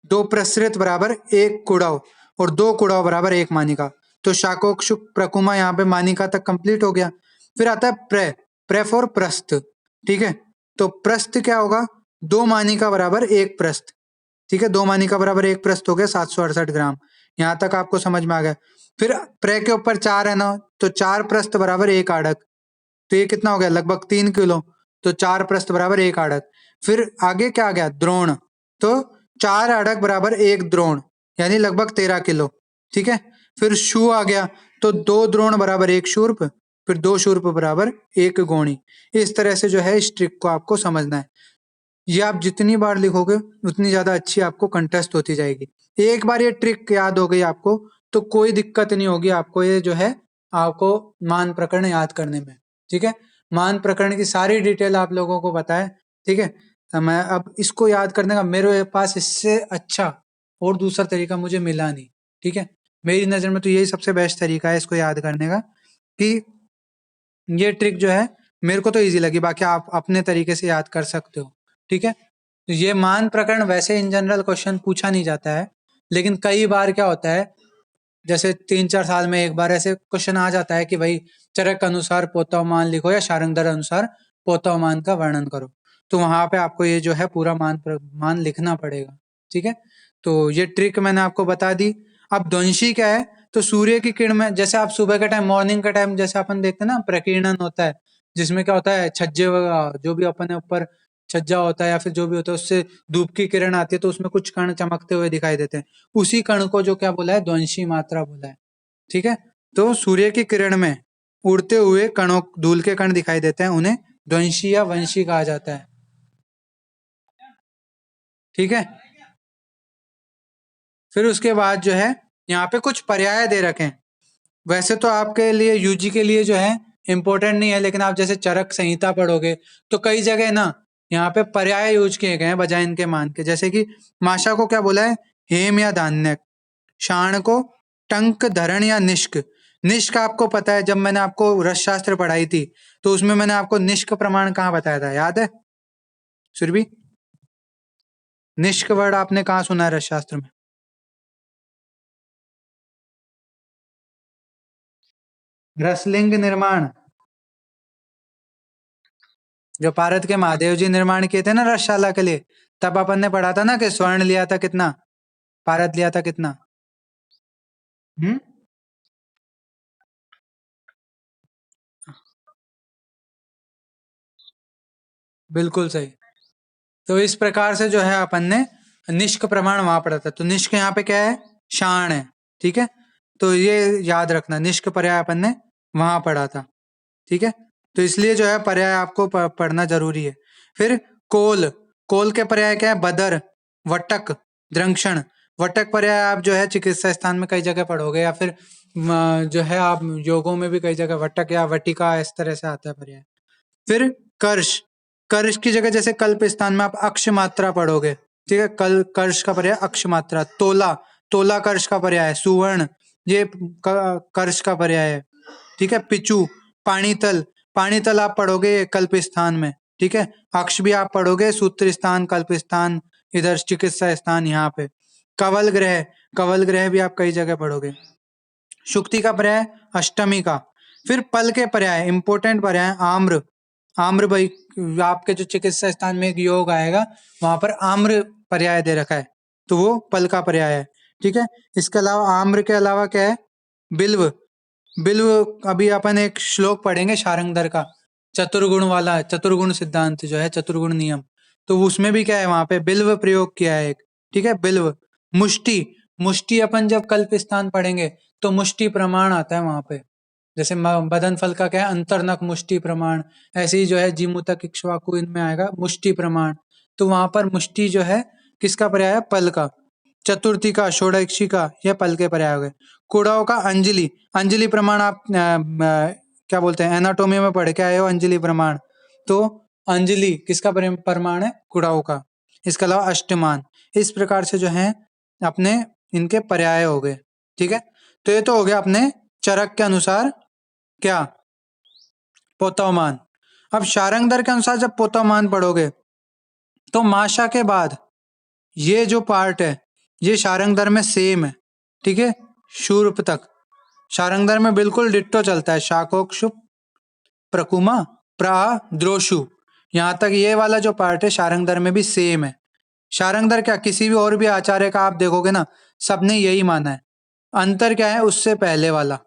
2 प्रसृत बराबर 1 कुड़व, और 2 कुड़व बराबर 1 मानिका। तो शाकोक शुक प्रकुमा यहाँ पे मानिका तक कंप्लीट हो गया। फिर आता है प्रे, प्रे फॉर प्रस्थ, ठीक है। तो प्रस्थ क्या होगा, 2 मानिका बराबर 1 प्रस्थ, ठीक है, 2 मानिका बराबर 1 प्रस्थ हो गया 768 ग्राम। यहाँ तक आपको समझ में आ गया। फिर प्रे के ऊपर 4 है ना, तो 4 प्रस्थ बराबर 1 आड़क, तो ये कितना हो गया, लगभग 3 किलो। तो 4 प्रस्थ बराबर 1 आड़क। फिर आगे क्या आ गया, द्रोण, तो 4 आड़क बराबर 1 द्रोण, यानी लगभग 13 किलो, ठीक है। फिर शू आ गया, तो 2 द्रोण बराबर 1 शूर्प, फिर 2 शूर्प बराबर 1 गोणी। इस तरह से जो है इस ट्रिक को आपको समझना है। ये आप जितनी बार लिखोगे उतनी ज्यादा अच्छी आपको कंटेस्ट होती जाएगी। एक बार ये ट्रिक याद हो गई आपको तो कोई दिक्कत नहीं होगी आपको, ये जो है आपको मान प्रकरण याद करने में, ठीक है। मान प्रकरण की सारी डिटेल आप लोगों को पता है, ठीक है। तो मैं अब इसको याद करने का मेरे पास इससे अच्छा और दूसरा तरीका मुझे मिला नहीं, ठीक है। मेरी नजर में तो यही सबसे बेस्ट तरीका है इसको याद करने का, कि ये ट्रिक जो है मेरे को तो इजी लगी, बाकी आप अपने तरीके से याद कर सकते हो, ठीक है। तो ये मान प्रकरण वैसे इन जनरल क्वेश्चन पूछा नहीं जाता है, लेकिन कई बार क्या होता है, जैसे 3-4 साल में एक बार ऐसे क्वेश्चन आ जाता है कि भाई चरक अनुसार पोतवमान लिखो या शारंगधर अनुसार पोतवमान का वर्णन करो। तो वहां पे आपको ये जो है पूरा मान लिखना पड़ेगा, ठीक है। तो ये ट्रिक मैंने आपको बता दी। अब ध्वंशी क्या है, तो सूर्य की किरण में, जैसे आप सुबह के टाइम, मॉर्निंग के टाइम जैसे अपन देखते हैं ना, प्रकीर्णन होता है, जिसमें क्या होता है, छज्जे वगैरह जो भी अपने ऊपर छज्जा होता है या फिर जो भी होता है उससे धूप की किरण आती है, तो उसमें कुछ कण चमकते हुए दिखाई देते हैं। उसी कण को जो क्या बोला है, ध्वंशी मात्रा बोला है, ठीक है। तो सूर्य की किरण में उड़ते हुए कणों, धूल के कण दिखाई देते हैं, उन्हें ध्वंशी या वंशी कहा जाता है, ठीक है। फिर उसके बाद जो है यहाँ पे कुछ पर्याय दे रखे हैं। वैसे तो आपके लिए यूजी के लिए जो है इंपॉर्टेंट नहीं है, लेकिन आप जैसे चरक संहिता पढ़ोगे तो कई जगह ना यहाँ पे पर्याय यूज किए गए हैं बजाय इनके मान के। जैसे कि माशा को क्या बोला है, हेम या धान्य। शाण को टंक, धरण या निष्क। निष्क आपको पता है, जब मैंने आपको रसशास्त्र पढ़ाई थी तो उसमें मैंने आपको निष्क प्रमाण कहाँ बताया था, याद है सुरभि? निष्क वर्ड आपने कहाँ सुना है रसशास्त्र में? रसलिंग निर्माण, जो भारत के महादेव जी निर्माण किए थे ना रसशाला के लिए, तब अपन ने पढ़ा था ना कि स्वर्ण लिया था कितना, भारत लिया था कितना। हम्म, बिल्कुल सही। तो इस प्रकार से जो है अपन ने निष्क प्रमाण वहां पढ़ा था, तो निष्क यहाँ पे क्या है, शाण है, ठीक है। तो ये याद रखना, निष्क पर्याय अपन ने वहां पढ़ा था, ठीक है। तो इसलिए जो है पर्याय आपको पढ़ना जरूरी है। फिर कोल, कोल के पर्याय क्या है, बदर, वटक, द्रंक्षण। वटक पर्याय आप जो है चिकित्सा स्थान में कई जगह पढ़ोगे, या फिर जो है आप योगों में भी कई जगह वटक या वटिका इस तरह से आता है पर्याय। फिर कर्ष, कर्ष की जगह जैसे कल्प स्थान में आप अक्ष मात्रा पढ़ोगे, ठीक है, कल कर्ष का पर्याय अक्ष मात्रा। तोला, तोला कर्ष का पर्याय है। सुवर्ण, ये कर्ष का पर्याय है, ठीक है। पिचू, पाणीतल, पाणीतल आप पढ़ोगे कल्प स्थान में, ठीक है। अक्ष भी आप पढ़ोगे सूत्र स्थान, कल्प स्थान, इधर चिकित्सा स्थान यहाँ पे। कवल ग्रह, कवल ग्रह भी आप कई जगह पढ़ोगे। शुक्ति का पर्याय अष्टमी का। फिर पल के पर्याय, इंपॉर्टेंट पर्याय आम्र, आम्र भाई, आपके जो चिकित्सा स्थान में एक योग आएगा वहां पर आम्र पर्याय दे रखा है, तो वो पल का पर्याय है। ठीक है, इसके अलावा आम्र के अलावा क्या है, बिल्व, बिल्व अभी अपन एक श्लोक पढ़ेंगे शारंगधर का, चतुर्गुण वाला, चतुर्गुण सिद्धांत जो है, चतुर्गुण नियम, तो उसमें भी क्या है, वहां पे बिल्व प्रयोग किया है एक। ठीक है, बिल्व। मुष्टि, मुष्टि अपन जब कल्प स्थान पढ़ेंगे तो मुष्टि प्रमाण आता है वहां पे, जैसे बदन फल का क्या है, अंतर्नक मुष्टि प्रमाण, ऐसे ही जो है जीमूतक इक्ष्वाकु इनमें आएगा मुष्टि प्रमाण, तो वहां पर मुष्टि जो है किसका पर्याय है, पल का। चतुर्थी का, षोडशी का, यह पल के पर्याय हो गए। कुड़ाओं का अंजलि, अंजलि प्रमाण आप क्या बोलते हैं, एनाटोमी में पढ़ के आए हो अंजलि प्रमाण, तो अंजलि किसका प्रमाण है, कुड़ाओं का। इसके अलावा अष्टमान, इस प्रकार से जो है अपने इनके पर्याय हो गए। ठीक है, तो ये तो हो गया अपने चरक के अनुसार क्या, पोतवमान। अब शारंगधर के अनुसार जब पोतवमान पढ़ोगे तो माशा के बाद ये जो पार्ट है ये शारंगधर में सेम है। ठीक है, शूर्प तक शारंगधर में बिल्कुल डिट्टो चलता है, शाकोक्षुप प्रकुमा प्रा द्रोशु, यहाँ तक ये वाला जो पार्ट है शारंगधर में भी सेम है। शारंगधर क्या, किसी भी और भी आचार्य का आप देखोगे ना, सबने यही माना है। अंतर क्या है उससे पहले वाला,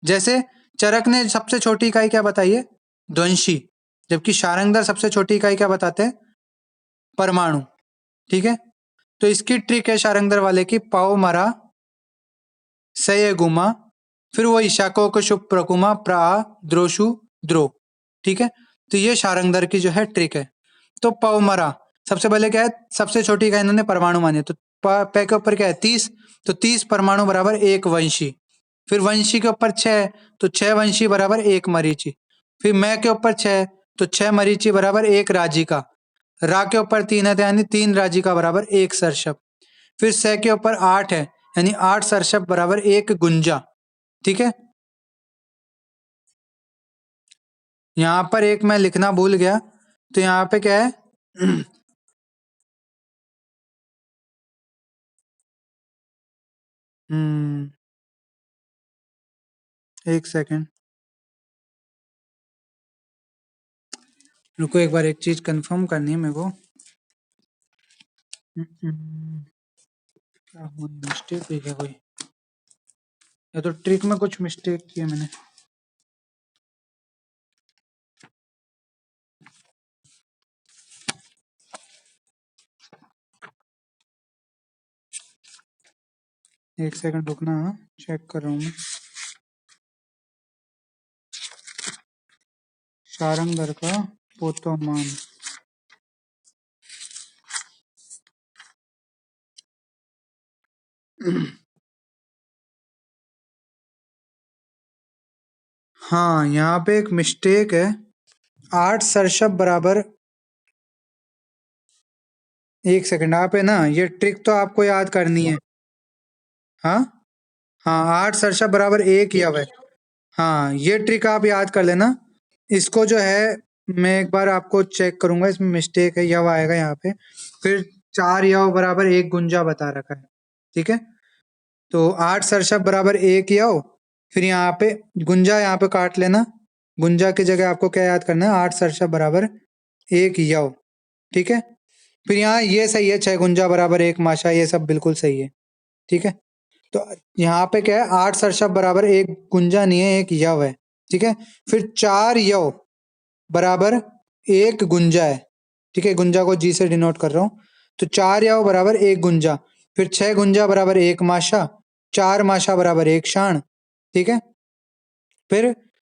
जैसे चरक ने सबसे छोटी इकाई क्या बताई है, ध्वंसी, जबकि शारंगधर सबसे छोटी इकाई क्या बताते हैं, परमाणु। ठीक है, तो इसकी ट्रिक है शारंगधर वाले की, पाओ मरा सय गुमा, फिर वो ईशाको को शुभ प्रकुमा प्रा द्रोशु द्रो। ठीक है, तो ये शारंगधर की जो है ट्रिक है। तो पवमरा, सबसे पहले क्या है, सबसे छोटी इकाई इन्होंने परमाणु मानी, तो पे के ऊपर क्या है 30, तो 30 परमाणु बराबर एक वंशी। फिर वंशी के ऊपर 6, तो 6 वंशी बराबर एक मरीची। फिर मैं के ऊपर 6, तो 6 मरीची बराबर एक राजिका। रा के ऊपर 3 है, तो यानी 3 राजिका बराबर एक सरसप। फिर से के ऊपर 8 है, यानी 8 सरसप बराबर एक गुंजा। ठीक है, यहाँ पर एक मैं लिखना भूल गया, तो यहाँ पे क्या है हम्म, एक सेकंड रुको, एक बार एक चीज कंफर्म करनी है मेरे को। क्या हुआ, मिस्टेक हुई क्या कोई, या तो ट्रिक में कुछ मिस्टेक की है मैंने। एक सेकंड रुकना, चेक कर रहा हूँ मैं। शारंगधर का पोतोमान, हाँ यहाँ पे एक मिस्टेक है, 8 सरसप बराबर, एक सेकंड, आप है ना, ये ट्रिक तो आपको याद करनी है। हाँ, हाँ 8 सरसप बराबर एक यव है। हाँ, ये ट्रिक आप याद कर लेना। इसको जो है मैं एक बार आपको चेक करूंगा, इसमें मिस्टेक है, यव आएगा यहाँ पे। फिर 4 यव बराबर एक गुंजा बता रखा है। ठीक है, तो 8 सरसप बराबर एक यव, फिर यहाँ पे गुंजा यहाँ पे काट लेना। गुंजा की जगह आपको क्या याद करना है, 8 सरसप बराबर एक यव। ठीक है, फिर यहाँ ये सही है, 6 गुंजा बराबर एक माशा, ये सब बिल्कुल सही है। ठीक है, तो यहाँ पे क्या है, 8 सरसप बराबर एक गुंजा नहीं है, एक यव है। ठीक है, फिर 4 यव बराबर एक गुंजा है। ठीक है, गुंजा को जी से डिनोट कर रहा हूँ, तो 4 यव बराबर एक गुंजा, फिर 6 गुंजा बराबर एक माशा, 4 माशा बराबर एक शाण। ठीक है, फिर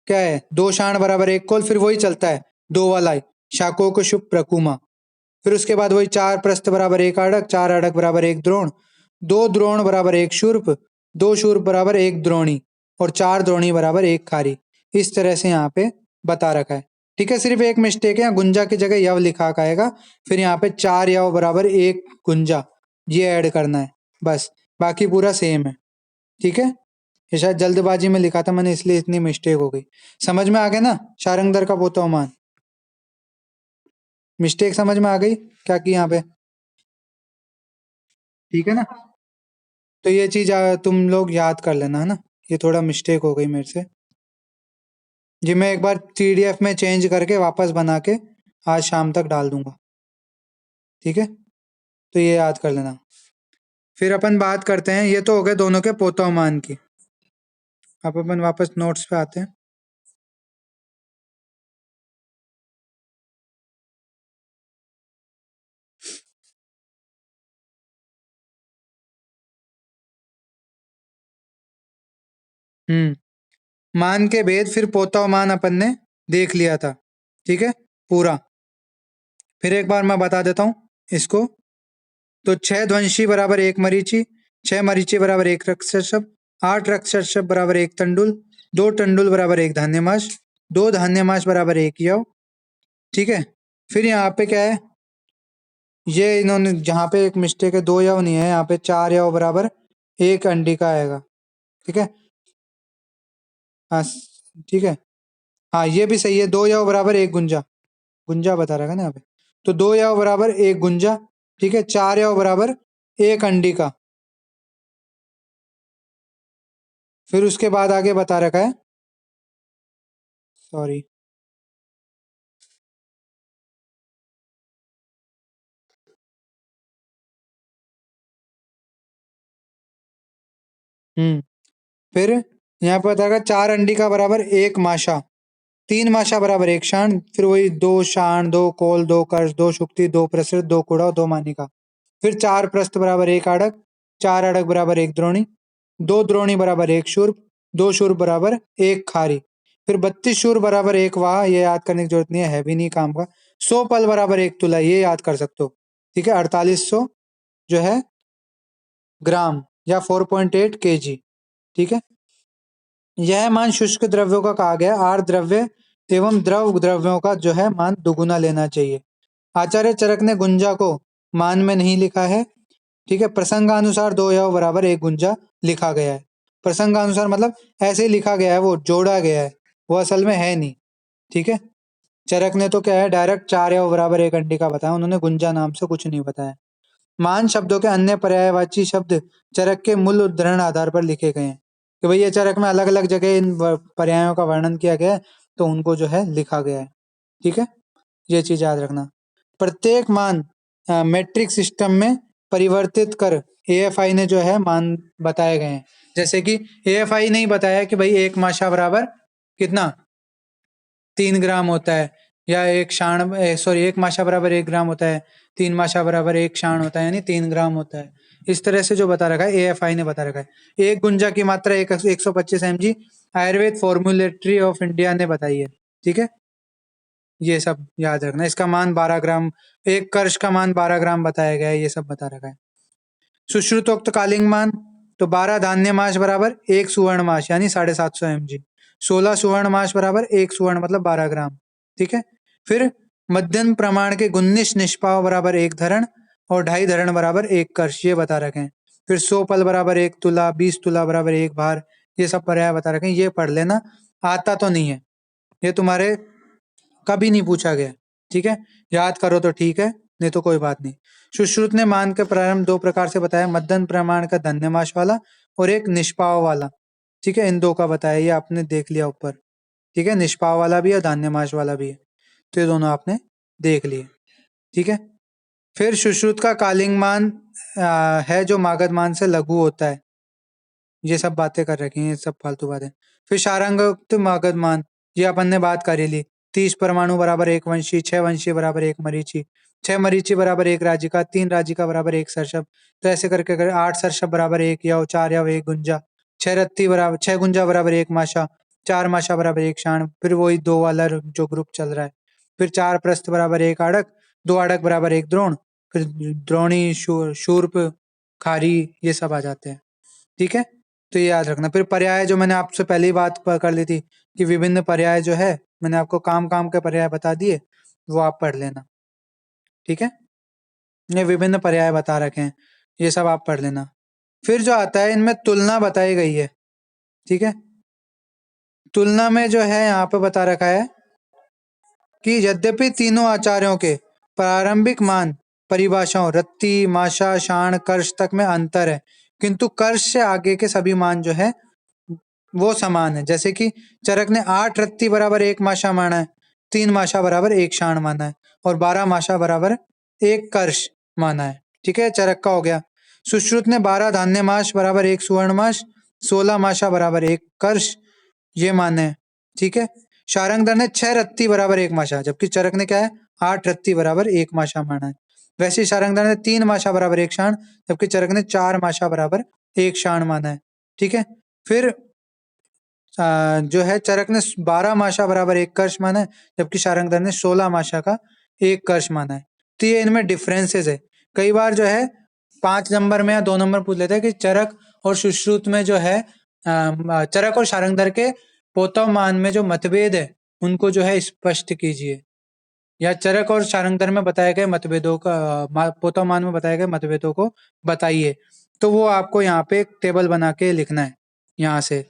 क्या है, 2 शाण बराबर एक कोल, फिर वही चलता है दो वाला ही, शाको को शुभ प्रकुमा। फिर उसके बाद वही 4 प्रस्थ बराबर एक अड़क, 4 अड़क बराबर एक द्रोण, 2 द्रोण बराबर एक शूर्प, 2 शूर्प बराबर एक द्रोणी, और 4 द्रोणी बराबर एक खारी। इस तरह से यहाँ पे बता रखा है। ठीक है, सिर्फ एक मिस्टेक है, गुंजा की जगह यव लिखा आएगा, फिर यहाँ पे 4 यव बराबर एक गुंजा, ये ऐड करना है बस, बाकी पूरा सेम है। ठीक है, ये शायद जल्दबाजी में लिखा था मैंने, इसलिए इतनी मिस्टेक हो गई। समझ में आ गया ना, शारंगधर का पोतोमान, मिस्टेक समझ में आ गई क्या की यहाँ पे। ठीक है ना। तो ये चीज तुम लोग याद कर लेना, है ना। ये थोड़ा मिस्टेक हो गई मेरे से। जी मैं एक बार पीडीएफ में चेंज करके वापस बना के आज शाम तक डाल दूंगा। ठीक है, तो ये याद कर लेना। फिर अपन बात करते हैं, ये तो हो गए दोनों के पोतोमान की। अब अपन वापस नोट्स पे आते हैं। मान के भेद फिर पोतोमान अपन ने देख लिया था। ठीक है, पूरा। फिर एक बार मैं बता देता हूँ इसको। तो 6 ध्वंसी बराबर 1 मरीचि, 6 मरीचि बराबर 1 रक्षसप, 8 रक्षसप बराबर 1 तंडुल, 2 तंडुल बराबर 1 धान्यमाश, 2 धान्यमाश बराबर 1 यव। ठीक है, फिर यहाँ पे क्या है, ये इन्होंने जहाँ पे एक मिस्टेक है, 2 यव नहीं है यहाँ पे, 4 यव बराबर 1 अंडिका आएगा। ठीक है, हाँ ठीक है, हाँ ये भी सही है, 2 यव बराबर 1 गुंजा, गुंजा बता रहा है ना यहाँ पे। तो 2 यव बराबर 1 गुंजा। ठीक है, 4 यव बराबर 1 अंडिका। फिर उसके बाद आगे बता रखा है, सॉरी, फिर यहाँ पे बताएगा 4 अंडिका बराबर 1 माशा, 3 माशा बराबर 1 शाण, फिर वही 2 शाण, 2 कोल, 2 कर्ष, 2 शुक्ति, 2 प्रसृत, 2 कुड़ा, 2 मानिका। फिर 4 प्रस्थ बराबर 1 आड़क, 4 आड़क बराबर 1 द्रोणी, 2 द्रोणी बराबर 1 शूर्प, 2 शूर्प बराबर 1 खारी। फिर 32 शूर बराबर 1 वाह, ये याद करने की जरूरत नहीं है भी नहीं काम का। 100 पल बराबर 1 तुला, ये याद कर सकते हो। ठीक है, 4800 जो है ग्राम या 4.8 kg। ठीक है, यह मान शुष्क द्रव्यों का कहा गया, आर्द्र द्रव्य एवं द्रव द्रव्यों का जो है मान दुगुना लेना चाहिए। आचार्य चरक ने गुंजा को मान में नहीं लिखा है। ठीक है, प्रसंगानुसार 2 यव बराबर 1 गुंजा लिखा गया है। प्रसंगानुसार मतलब ऐसे ही लिखा गया है, वो जोड़ा गया है, वो असल में है नहीं। ठीक है, चरक ने तो क्या है डायरेक्ट 4 यव बराबर 1 अंडिका बताया, उन्होंने गुंजा नाम से कुछ नहीं बताया। मान शब्दों के अन्य पर्यायवाची शब्द चरक के मूल उद्धरण आधार पर लिखे गए हैं, कि भाई ये चरक में अलग अलग जगह इन पर्यायों का वर्णन किया गया है, तो उनको जो है लिखा गया है। ठीक है, ये चीज याद रखना। प्रत्येक मान मेट्रिक सिस्टम में परिवर्तित कर एएफआई ने जो है मान बताए गए हैं। जैसे कि एएफआई नहीं बताया कि भाई 1 माशा बराबर कितना 3 ग्राम होता है, या 1 शाण, सॉरी 1 माशा बराबर 1 ग्राम होता है, 3 माशा बराबर 1 शाण होता है, यानी 3 ग्राम होता है। इस तरह से जो बता रखा है एएफआई ने बता रखा है। 1 गुंजा की मात्रा 125 mg आयुर्वेद फॉर्मुलेटरी ऑफ इंडिया ने बताई है। ठीक है, ये सब याद रखना। इसका मान 12 ग्राम, 1 कर्ष का मान 12 ग्राम बताया गया है, ये सब बता रखा है। सुश्रुतोक्त कालिंग मान, तो 12 धान्य माश बराबर 1 सुवर्ण माश यानी 750 mg, 16 सुवर्ण माश बराबर 1 सुवर्ण मतलब 12 ग्राम। ठीक है, फिर मध्यम प्रमाण के 19 निष्पाव बराबर 1 धरण और 2.5 धरण बराबर 1 कर्ष, ये बता रखे हैं। फिर 100 पल बराबर 1 तुला, 20 तुला बराबर 1 भार, ये सब पर्याय बता रखे हैं, ये पढ़ लेना। आता तो नहीं है, ये तुम्हारे कभी नहीं पूछा गया। ठीक है, याद करो तो ठीक है, नहीं तो कोई बात नहीं। सुश्रुत ने मान के प्रारंभ 2 प्रकार से बताया, मध्यम प्रमाण का धन्यमाश वाला और एक निष्पाव वाला। ठीक है, इन 2 का बताया, ये आपने देख लिया ऊपर। ठीक है, निष्पाव वाला भी है, धान्यमाश वाला भी है, तो ये दोनों आपने देख लिए। ठीक है, फिर सुश्रुत का कालिंग मान है जो मागध मान से लघु होता है। ये सब बातें कर रखी हैं, ये सब फालतू बातें। फिर सारंगोक्त मागध मान, ये अपन ने बात कर ही ली। 30 परमाणु बराबर 1 वंशी, 6 वंशी बराबर 1 मरीचि, 6 मरीचि बराबर 1 राजिका, 3 राजिका बराबर 1 सरसप। तो ऐसे करके कर 8 सरसप बराबर 1 यव, 4 यव 1 गुंजा, 6 रत्ती बराबर 6 गुंजा बराबर 1 माशा, 4 माशा बराबर 1 शाण, फिर वही 2 वाला जो ग्रुप चल रहा है। फिर 4 प्रस्थ बराबर 1 आड़क, 2 आड़क बराबर 1 द्रोण, फिर द्रोणी शूर्प खारी, ये सब आ जाते हैं। ठीक है, तो ये याद रखना। फिर पर्याय जो मैंने आपसे पहले ही बात कर ली थी, कि विभिन्न पर्याय जो है मैंने आपको काम काम के पर्याय बता दिए, वो आप पढ़ लेना। ठीक है, ये विभिन्न पर्याय बता रखे हैं, ये सब आप पढ़ लेना। फिर जो आता है इनमें तुलना बताई गई है। ठीक है, तुलना में जो है यहाँ पे बता रखा है कि यद्यपि तीनों आचार्यों के प्रारंभिक मान परिभाषाओं रत्ती, माशा, शाण, कर्ष तक में अंतर है, किंतु कर्ष से आगे के सभी मान जो है वो समान है। जैसे कि चरक ने 8 रत्ती बराबर 1 माशा माना है, 3 माशा बराबर 1 शाण माना है और 12 माशा बराबर 1 कर्ष माना है। ठीक है, चरक का हो गया। सुश्रुत ने 12 धान्य मास बराबर 1 सुवर्ण मास, 16 माशा बराबर 1 कर्ष ये माने हैं। ठीक है, शारंगधर ने 6 रत्ती बराबर 1 माशा, जबकि चरक ने क्या है 8 रत्ती बराबर 1 माशा माना है। वैसे ही शारंगधर ने 3 माशा बराबर 1 शाण, जबकि चरक ने 4 माशा बराबर 1 शाण माना है। ठीक है, फिर जो है चरक ने 12 माशा बराबर 1 कर्ष माना है, जबकि शारंगधर ने 16 माशा का 1 कर्ष माना है। तो ये इनमें डिफरेंसेस है। कई बार जो है 5 नंबर में या 2 नंबर पूछ लेते हैं कि चरक और सुश्रुत में जो है चरक और शारंगधर के पोतव मान में जो मतभेद है उनको जो है स्पष्ट कीजिए, या चरक और शारंगधर में बताए गए मतभेदों का पोतव मान में बताए गए मतभेदों को बताइए। तो वो आपको यहाँ पे एक टेबल बना के लिखना है यहाँ से।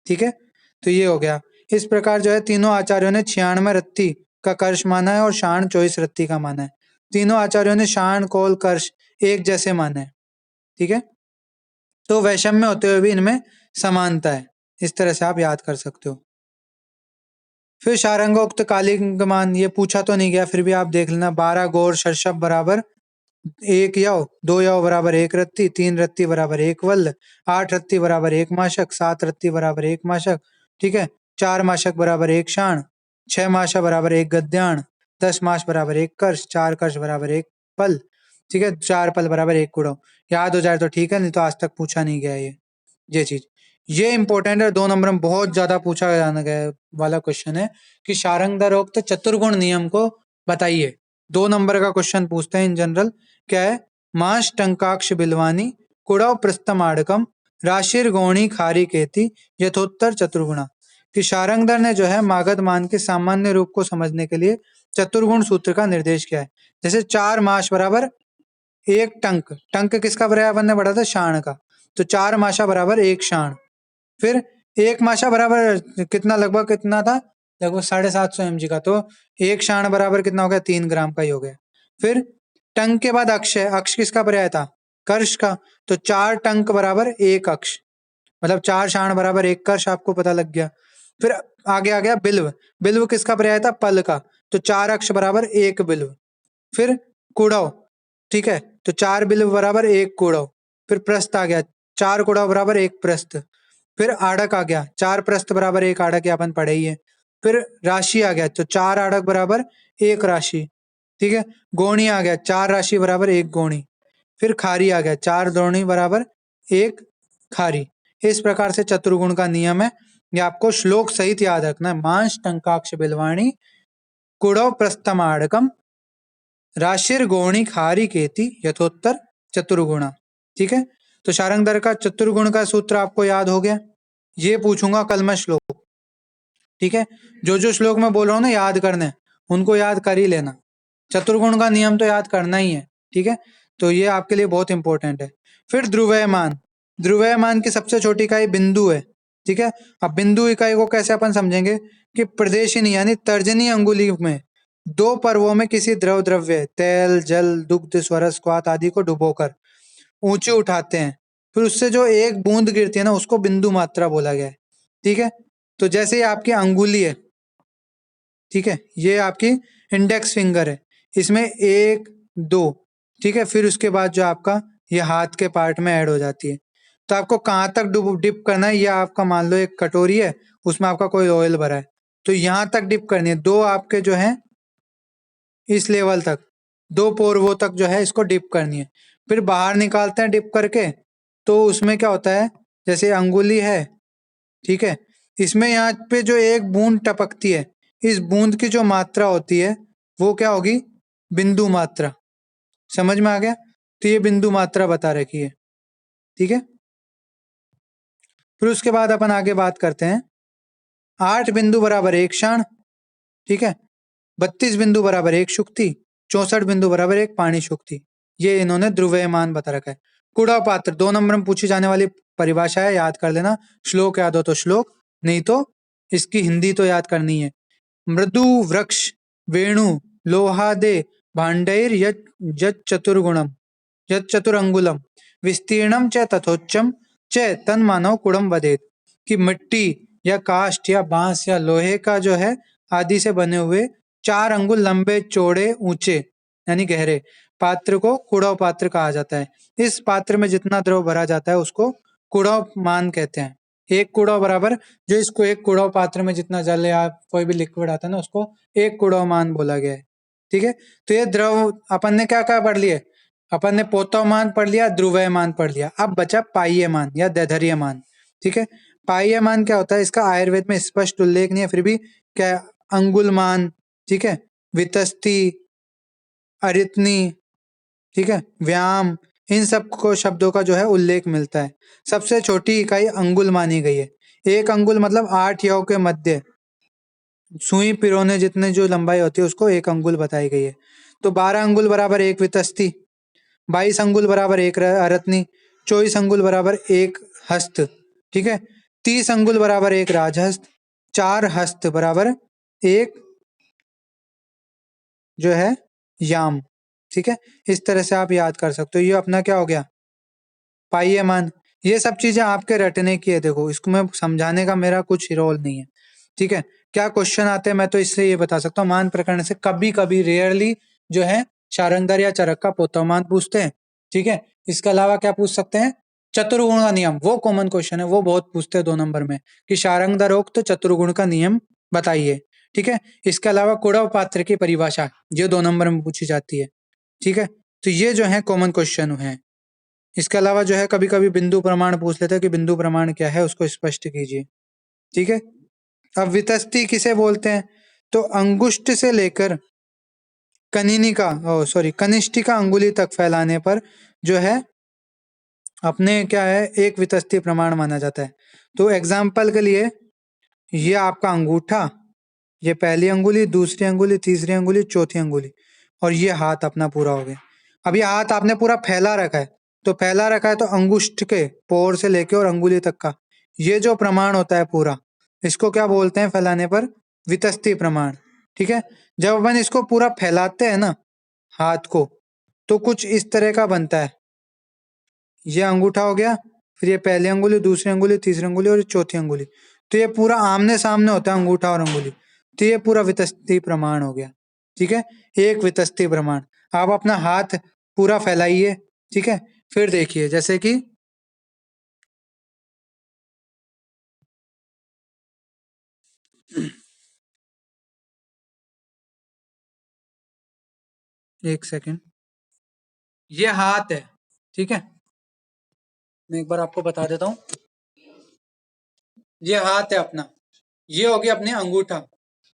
ठीक है, तो ये हो गया। इस प्रकार जो है तीनों आचार्यों ने 96 रत्ती का कर्ष माना है और शाण 24 रत्ती का माना है। तीनों आचार्यों ने शाण, कौल, कर्ष एक जैसे माने हैं। ठीक है, तो वैषम्य होते हुए भी इनमें समानता है। इस तरह से आप याद कर सकते हो। फिर शारंगोक्त कालिंग मान ये पूछा तो नहीं गया, फिर भी आप देख लेना। 12 गौर षर्षभ बराबर 1 यव, 2 यव बराबर 1 रत्ती, 3 रत्ती बराबर 1 वल्ल, 8 रत्ती बराबर 1 माशक, 7 रत्ती बराबर 1 माशक। ठीक है, 4 माशक बराबर 1 शाण, 6 माशा बराबर 1 गद्याण, 10 मास बराबर 1 कर्ष, 4 कर्ष बराबर 1 पल। ठीक है, 4 पल बराबर 1 कुड़व। याद हो जाए तो ठीक है, नहीं तो आज तक पूछा नहीं गया ये चीज। ये इंपॉर्टेंट है, 2 नंबर में बहुत ज्यादा पूछा जाने गया वाला क्वेश्चन है कि शारंगधरोक्त चतुर्गुण नियम को बताइए। 2 नंबर का क्वेश्चन पूछते हैं इन जनरल। क्या है? माश टंकाक्ष बिलवानी, कुड़व प्रस्थमाड़कम, राशिर गौणी खारी केती, यथोत्तर चतुर्गुणा। कि शारंगधर ने जो है मागध मान के सामान्य रूप को समझने के लिए चतुर्गुण सूत्र का निर्देश किया है। जैसे 4 मास बराबर 1 टंक, टंक किसका पर्याय अपन ने पढ़ा था? शाण का। तो 4 माशा बराबर 1 शाण। फिर 1 माशा बराबर कितना, लगभग कितना था? लगभग 750 mg का। तो 1 शाण बराबर कितना हो गया? 3 ग्राम का ही हो गया। फिर टंक के बाद अक्ष है, अक्ष किसका पर्याय था? कर्ष का। तो 4 टंक बराबर 1 अक्ष, मतलब 4 शाण बराबर 1 कर्ष, आपको पता लग गया। फिर आगे आ गया बिल्व, बिल्व किसका पर्याय था? पल का। तो 4 अक्ष बराबर 1 बिल्व। फिर कुड़व, ठीक है, तो 4 बिल्व बराबर 1 कुड़व। फिर प्रस्थ आ गया, 4 कुड़व बराबर 1 प्रस्थ। फिर आड़क आ गया, 4 प्रस्थ बराबर 1 आड़क, ये अपन पढ़े ही है। फिर राशि आ गया, तो 4 आड़क बराबर 1 राशि। ठीक है, गौणी आ गया, 4 राशि बराबर 1 गौणी। फिर खारी आ गया, 4 द्रोणी बराबर 1 खारी। इस प्रकार से चतुर्गुण का नियम है, ये आपको श्लोक सहित याद रखना है। मांस टंकाक्ष बिलवाणी, कुड़व प्रस्थमाड़कम, राशिर गौणी खारी केती, यथोत्तर चतुर्गुणा। ठीक है, तो शारंगधर का चतुर्गुण का सूत्र आपको याद हो गया। ये पूछूंगा कल मैं श्लोक। ठीक है, जो जो श्लोक मैं बोल रहा हूँ ना याद करने, उनको याद कर ही लेना। चतुर्गुण का नियम तो याद करना ही है। ठीक है, तो ये आपके लिए बहुत इंपॉर्टेंट है। फिर ध्रुवयमान, ध्रुवयमान की सबसे छोटी इकाई बिंदु है। ठीक है, अब बिंदु इकाई को कैसे अपन समझेंगे कि प्रदेशिनी यानी तर्जनी अंगुली में 2 पर्वों में किसी द्रव द्रव्य तेल, जल, दुग्ध, स्वरस, क्वाथ आदि को डुबोकर ऊंचे उठाते हैं, फिर उससे जो एक बूंद गिरती है ना, उसको बिंदु मात्रा बोला गया है। ठीक है, तो जैसे ये आपकी अंगुली है, ठीक है, ये आपकी इंडेक्स फिंगर है, इसमें 1 2, ठीक है, फिर उसके बाद जो आपका ये हाथ के पार्ट में ऐड हो जाती है। तो आपको कहाँ तक डिप करना है, ये आपका मान लो एक कटोरी है, उसमें आपका कोई ऑयल भरा है, तो यहाँ तक डिप करनी है। 2 आपके जो है इस लेवल तक, 2 पोरवों तक जो है इसको डिप करनी है। फिर बाहर निकालते हैं डिप करके, तो उसमें क्या होता है, जैसे अंगुली है, ठीक है, इसमें यहाँ पे जो एक बूंद टपकती है, इस बूंद की जो मात्रा होती है वो क्या होगी? बिंदु मात्रा। समझ में आ गया? तो ये बिंदु मात्रा बता रखी है। ठीक है, फिर उसके बाद अपन आगे बात करते हैं। 8 बिंदु बराबर 1 शाण, ठीक है, 32 बिंदु बराबर 1 शुक्ति, 64 बिंदु बराबर 1 पानी शुक्ति। ये इन्होंने ध्रुवयमान बता रखा है। कुड़ा पात्र 2 नंबर में पूछी जाने वाली परिभाषा है, याद कर लेना। श्लोक याद हो तो श्लोक, नहीं तो इसकी हिंदी तो याद करनी है। मृदु वृक्ष, वेणु, लोहा दे, भाण्डैर् यत् चतुरंगुलम विस्तीर्णम च तथोच्चम च तन्मानव कुड़म वदेत। कि मिट्टी या काष्ठ या बांस या लोहे का जो है आदि से बने हुए 4 अंगुल लंबे चौड़े ऊंचे यानी गहरे पात्र को कुड़व पात्र कहा जाता है। इस पात्र में जितना द्रव भरा जाता है उसको कुड़व मान कहते हैं। एक कुड़व बराबर, जो इसको एक कुड़व पात्र में जितना जल या कोई भी लिक्विड आता है ना उसको एक कुड़व मान बोला गया है। ठीक है, तो ये द्रव अपन ने क्या क्या पढ़ लिया, अपन ने पोतवमान पढ़ लिया, ध्रुवयमान पढ़ लिया। अब बचा पाह्यमान या दैर्घ्यमान। ठीक है, पाह्यमान क्या होता है, इसका आयुर्वेद में स्पष्ट उल्लेख नहीं है, फिर भी क्या, अंगुलमान, ठीक है, वितस्ती, अरितनी, ठीक है, व्याम, इन सब को शब्दों का जो है उल्लेख मिलता है। सबसे छोटी इकाई अंगुल मानी गई है। 1 अंगुल मतलब 8 यों के मध्य सुई पिरोने जितने जो लंबाई होती है उसको 1 अंगुल बताई गई है। तो 12 अंगुल बराबर 1 वितस्ती, 22 अंगुल बराबर 1 अरत्नी, 24 अंगुल बराबर 1 हस्त, ठीक है, 30 अंगुल बराबर 1 राजहस्त, 4 हस्त बराबर 1 जो है याम। ठीक है, इस तरह से आप याद कर सकते हो। ये अपना क्या हो गया, पाह्यमान। ये सब चीजें आपके रटने की है, देखो इसको मैं समझाने का मेरा कुछ रोल नहीं है। ठीक है, क्या क्वेश्चन आते हैं मैं तो इससे ये बता सकता हूँ, मान प्रकरण से कभी कभी रेयरली जो है शारंगधर या चरक का पोतवमान पूछते हैं। ठीक है, इसके अलावा क्या पूछ सकते हैं, चतुर्गुण का नियम, वो कॉमन क्वेश्चन है, वो बहुत पूछते हैं 2 नंबर में, कि शारंगधरोक्त चतुर्गुण का नियम बताइए। ठीक है, इसके अलावा कुड़व पात्र की परिभाषा, ये 2 नंबर में पूछी जाती है। ठीक है, तो ये जो है कॉमन क्वेश्चन है। इसके अलावा जो है कभी कभी बिंदु प्रमाण पूछ लेते हैं कि बिंदु प्रमाण क्या है, उसको स्पष्ट कीजिए। ठीक है, अब वितस्ती किसे बोलते हैं, तो अंगुष्ठ से लेकर कनिनिका कनिष्ठिका अंगुली तक फैलाने पर जो है अपने क्या है एक वितस्ती प्रमाण माना जाता है। तो एग्जाम्पल के लिए, ये आपका अंगूठा, ये पहली अंगुली, दूसरी अंगुली, तीसरी अंगुली, चौथी अंगुली, और ये हाथ अपना पूरा हो गया। अब ये हाथ आपने पूरा फैला रखा है, तो फैला रखा है तो अंगुष्ठ के पोर से लेके और अंगुली तक का ये जो प्रमाण होता है पूरा, इसको क्या बोलते हैं फैलाने पर, वितस्ती प्रमाण। ठीक है, जब अपन इसको पूरा फैलाते हैं ना हाथ को, तो कुछ इस तरह का बनता है। ये अंगूठा हो गया, फिर ये पहली अंगुली, दूसरी अंगुली, तीसरी अंगुली और चौथी अंगुली, तो ये पूरा आमने सामने होता है अंगूठा और अंगुली, तो ये पूरा वितस्ती प्रमाण हो गया। ठीक है, एक वितस्ती प्रमाण। आप अपना हाथ पूरा फैलाइए, ठीक है, फिर देखिए जैसे कि एक सेकंड, ये हाथ है, ठीक है, मैं एक बार आपको बता देता हूँ। ये हाथ है अपना, ये होगी अपने अंगूठा,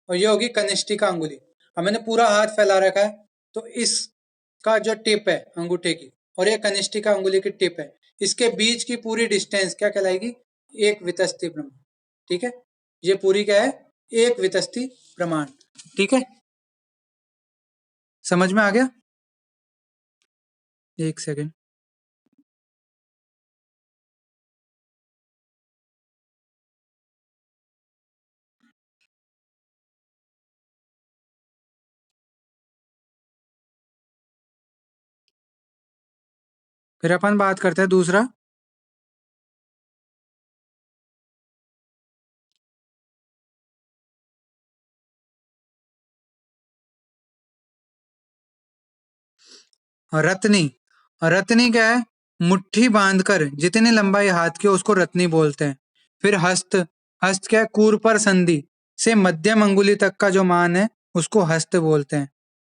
और ये होगी कनिष्ठिका अंगुली। अब मैंने पूरा हाथ फैला रखा है, तो इसका जो टिप है अंगूठे की और ये कनिष्ठिका अंगुली की टिप है, इसके बीच की पूरी डिस्टेंस क्या कहलाएगी, एक वितस्ती प्रमाण। ठीक है, ये पूरी क्या है, एक वितस्ती प्रमाण। ठीक है, समझ में आ गया, एक सेकंड। फिर अपन बात करते हैं दूसरा, रत्नी। रत्नी क्या है, मुट्ठी बांधकर जितनी लंबाई हाथ की हो उसको रत्नी बोलते हैं। फिर हस्त, हस्त क्या है, कूर पर संधि से मध्यम अंगुली तक का जो मान है उसको हस्त बोलते हैं।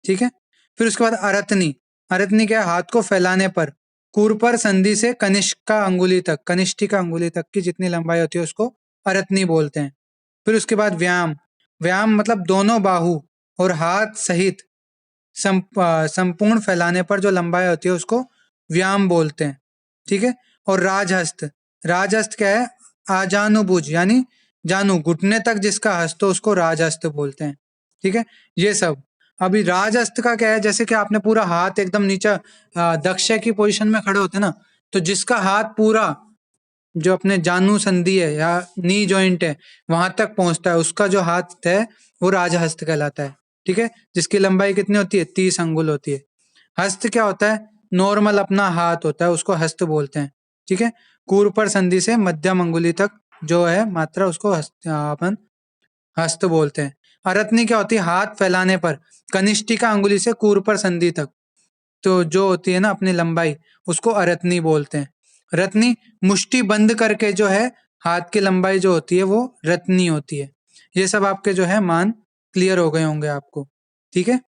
ठीक है, फिर उसके बाद अरत्नी। अरत्नी क्या है, हाथ को फैलाने पर कूर पर संधि से कनिष्का अंगुली तक, कनिष्ठिका अंगुली तक की जितनी लंबाई होती है उसको अरत्नी बोलते हैं। फिर उसके बाद व्याम। व्याम मतलब दोनों बाहु और हाथ सहित संपूर्ण फैलाने पर जो लंबाई होती है उसको व्याम बोलते हैं। ठीक है, और राजहस्त। राजहस्त क्या है, आजानुभुज यानी जानू घुटने तक जिसका हस्त हो उसको राजहस्त बोलते हैं। ठीक है, ये सब। अभी राजहस्त का क्या है, जैसे कि आपने पूरा हाथ एकदम नीचे दक्ष की पोजीशन में खड़े होते हैं ना, तो जिसका हाथ पूरा जो अपने जानू संधि है या नी जॉइंट है वहां तक पहुंचता है, उसका जो हाथ है वो राजहस्त कहलाता है। ठीक है, जिसकी लंबाई कितनी होती है, 30 अंगुल होती है। हस्त क्या होता है, नॉर्मल अपना हाथ होता है, उसको हस्त बोलते हैं। ठीक है, कूर पर संधि से मध्यम अंगुली तक जो है मात्रा, उसको अपन हस्त बोलते हैं। अरत्नी क्या होती है, हाथ फैलाने पर कनिष्ठिका अंगुली से कूर पर संधि तक तो जो होती है ना अपनी लंबाई, उसको अरत्नी बोलते हैं। रत्नी मुष्टि बंद करके जो है हाथ की लंबाई जो होती है वो रत्नी होती है। ये सब आपके जो है मान क्लियर हो गए होंगे आपको। ठीक है,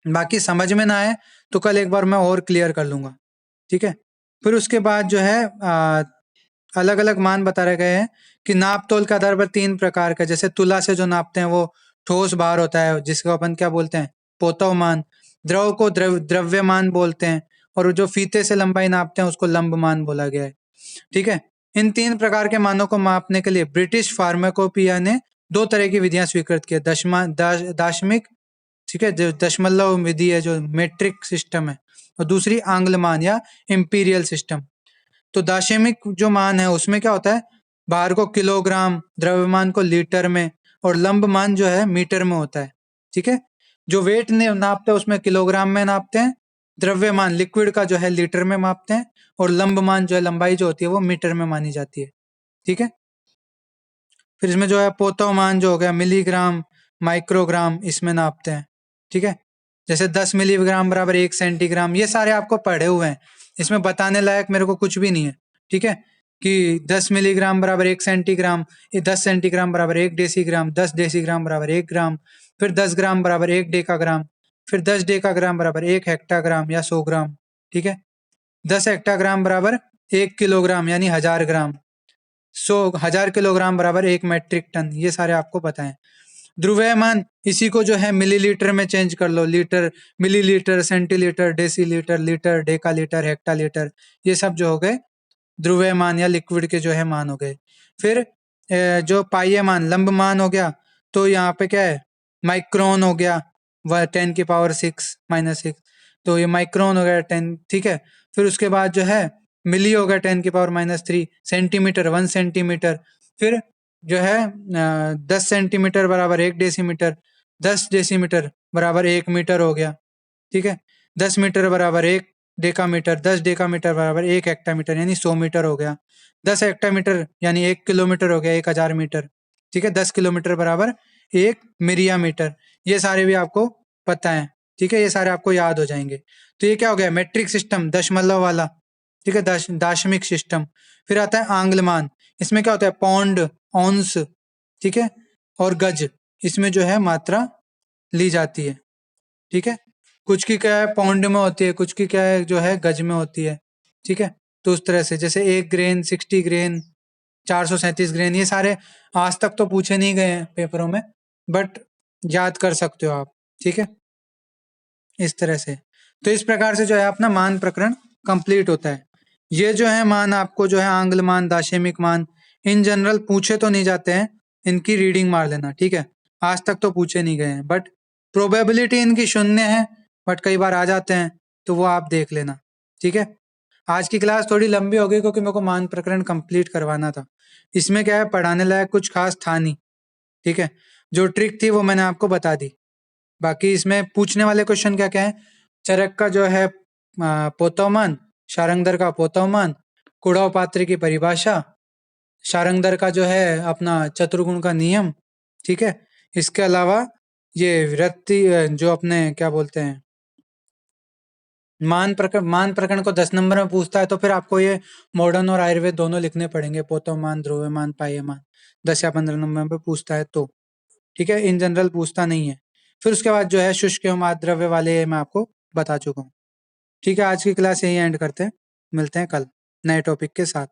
बाकी समझ में ना आए तो कल एक बार मैं और क्लियर कर लूंगा। ठीक है, फिर उसके बाद जो है अलग अलग मान बता रहे गए हैं कि नाप तोल के आधार पर 3 प्रकार का, जैसे तुला से जो नापते हैं वो ठोस भार होता है, जिसको अपन क्या बोलते हैं, पोतव मान। द्रव को द्रव्यमान बोलते हैं, और जो फीते से लंबाई नापते हैं उसको लंब मान बोला गया है। ठीक है, इन 3 प्रकार के मानों को मापने के लिए ब्रिटिश फार्माकोपिया ने 2 तरह की विधियां स्वीकृत की, दाशमिक, ठीक है, जो दशमलव विधि है, जो मेट्रिक सिस्टम है, और दूसरी आंग्ल मान या इंपीरियल सिस्टम। तो दाशमिक जो मान है उसमें क्या होता है, भार को किलोग्राम, द्रव्यमान को लीटर में, और लंब मान जो है मीटर में होता है। ठीक है, जो वेट नापते हैं उसमें किलोग्राम में नापते हैं, द्रव्यमान लिक्विड का जो है लीटर में मापते हैं, और लंब मान जो है लंबाई जो होती है वो मीटर में मानी जाती है। ठीक है, फिर इसमें जो है पोतो मान जो हो गया मिलीग्राम, माइक्रोग्राम, इसमें नापते हैं। ठीक है, जैसे 10 मिलीग्राम बराबर 1 सेंटीग्राम, ये सारे आपको पढ़े हुए हैं, इसमें बताने लायक मेरे को कुछ भी नहीं है। ठीक है, कि 10 मिलीग्राम बराबर 1 सेंटीग्राम, ये 10 सेंटीग्राम बराबर 1 डेसीग्राम, 10 डेसीग्राम बराबर 1 ग्राम, फिर 10 ग्राम बराबर 1 डेकाग्राम, फिर 10 डेकाग्राम बराबर 1 हेक्टाग्राम या 100 ग्राम। ठीक है, 10 हेक्टाग्राम बराबर 1 किलोग्राम यानी 1000 ग्राम, 1000 किलोग्राम बराबर 1 मैट्रिक टन, ये सारे आपको पता है। द्रव्यमान इसी को जो है मिलीलीटर में चेंज कर लो, litre, millilitre, centilitre, decilitre, litre, decalitre, hectolitre, ये सब जो हो गए द्रव्यमान या लिक्विड के जो है मान हो गए। फिर जो पाह्यमान लंब मान हो गया, तो यहाँ पे क्या है, माइक्रोन हो गया, 10⁻⁶ तो ये माइक्रोन हो गया 10। ठीक है, फिर उसके बाद जो है मिली हो गया 10⁻³ सेंटीमीटर, 1 सेंटीमीटर, फिर जो है 10 सेंटीमीटर बराबर 1 डेसीमीटर, 10 डेसीमीटर बराबर 1 मीटर हो गया। ठीक है, 10 मीटर बराबर 1 डेकामीटर, 10 डेकामीटर बराबर 1 हेक्टामीटर यानी 100 मीटर हो गया, 10 हेक्टामीटर यानी 1 किलोमीटर हो गया, 1000 मीटर। ठीक है, 10 किलोमीटर बराबर 1 मिरिया मीटर, ये सारे भी आपको पता है। ठीक है, ये सारे आपको याद हो जाएंगे। तो ये क्या हो गया, मेट्रिक सिस्टम, दशमलव वाला। ठीक है, दाशमिक सिस्टम। फिर आता है आंग्लमान, इसमें क्या होता है, पौंड, औंस, ठीक है, और गज, इसमें जो है मात्रा ली जाती है। ठीक है, कुछ की क्या है पौंड में होती है, कुछ की क्या है जो है गज में होती है। ठीक है, तो उस तरह से जैसे 1 ग्रेन, 60 ग्रेन, 437 ग्रेन, ये सारे आज तक तो पूछे नहीं गए हैं पेपरों में, बट याद कर सकते हो आप। ठीक है, इस तरह से। तो इस प्रकार से जो है अपना मान प्रकरण कंप्लीट होता है। ये जो है मान आपको जो है आंग्ल मान, दाशमिक मान, इन जनरल पूछे तो नहीं जाते हैं, इनकी रीडिंग मार लेना। ठीक है, आज तक तो पूछे नहीं गए हैं, बट प्रोबेबिलिटी इनकी 0 है, बट कई बार आ जाते हैं, तो वो आप देख लेना। ठीक है, आज की क्लास थोड़ी लंबी हो गई क्योंकि मेरे को मान प्रकरण कंप्लीट करवाना था। इसमें क्या है, पढ़ाने लायक कुछ खास था नहीं। ठीक है, जो ट्रिक थी वो मैंने आपको बता दी। बाकी इसमें पूछने वाले क्वेश्चन क्या क्या है, चरक का जो है पोतवमान, शारंगधर का पोतवमान, कुड़ाव पात्र की परिभाषा, शारंगधर का जो है अपना चतुर्गुण का नियम। ठीक है, इसके अलावा ये वृत्ति जो अपने क्या बोलते हैं, मान प्रकरण को 10 नंबर में पूछता है, तो फिर आपको ये मॉडर्न और आयुर्वेद दोनों लिखने पड़ेंगे, पोतवमान, ध्रुवमान, पाह्यमान, 10 या 15 नंबर में पूछता है तो। ठीक है, इन जनरल पूछता नहीं है। फिर उसके बाद जो है शुष्क एवं आद्रव्य वाले मैं आपको बता चुका हूँ। ठीक है, आज की क्लास यही एंड करते हैं, मिलते हैं कल नए टॉपिक के साथ।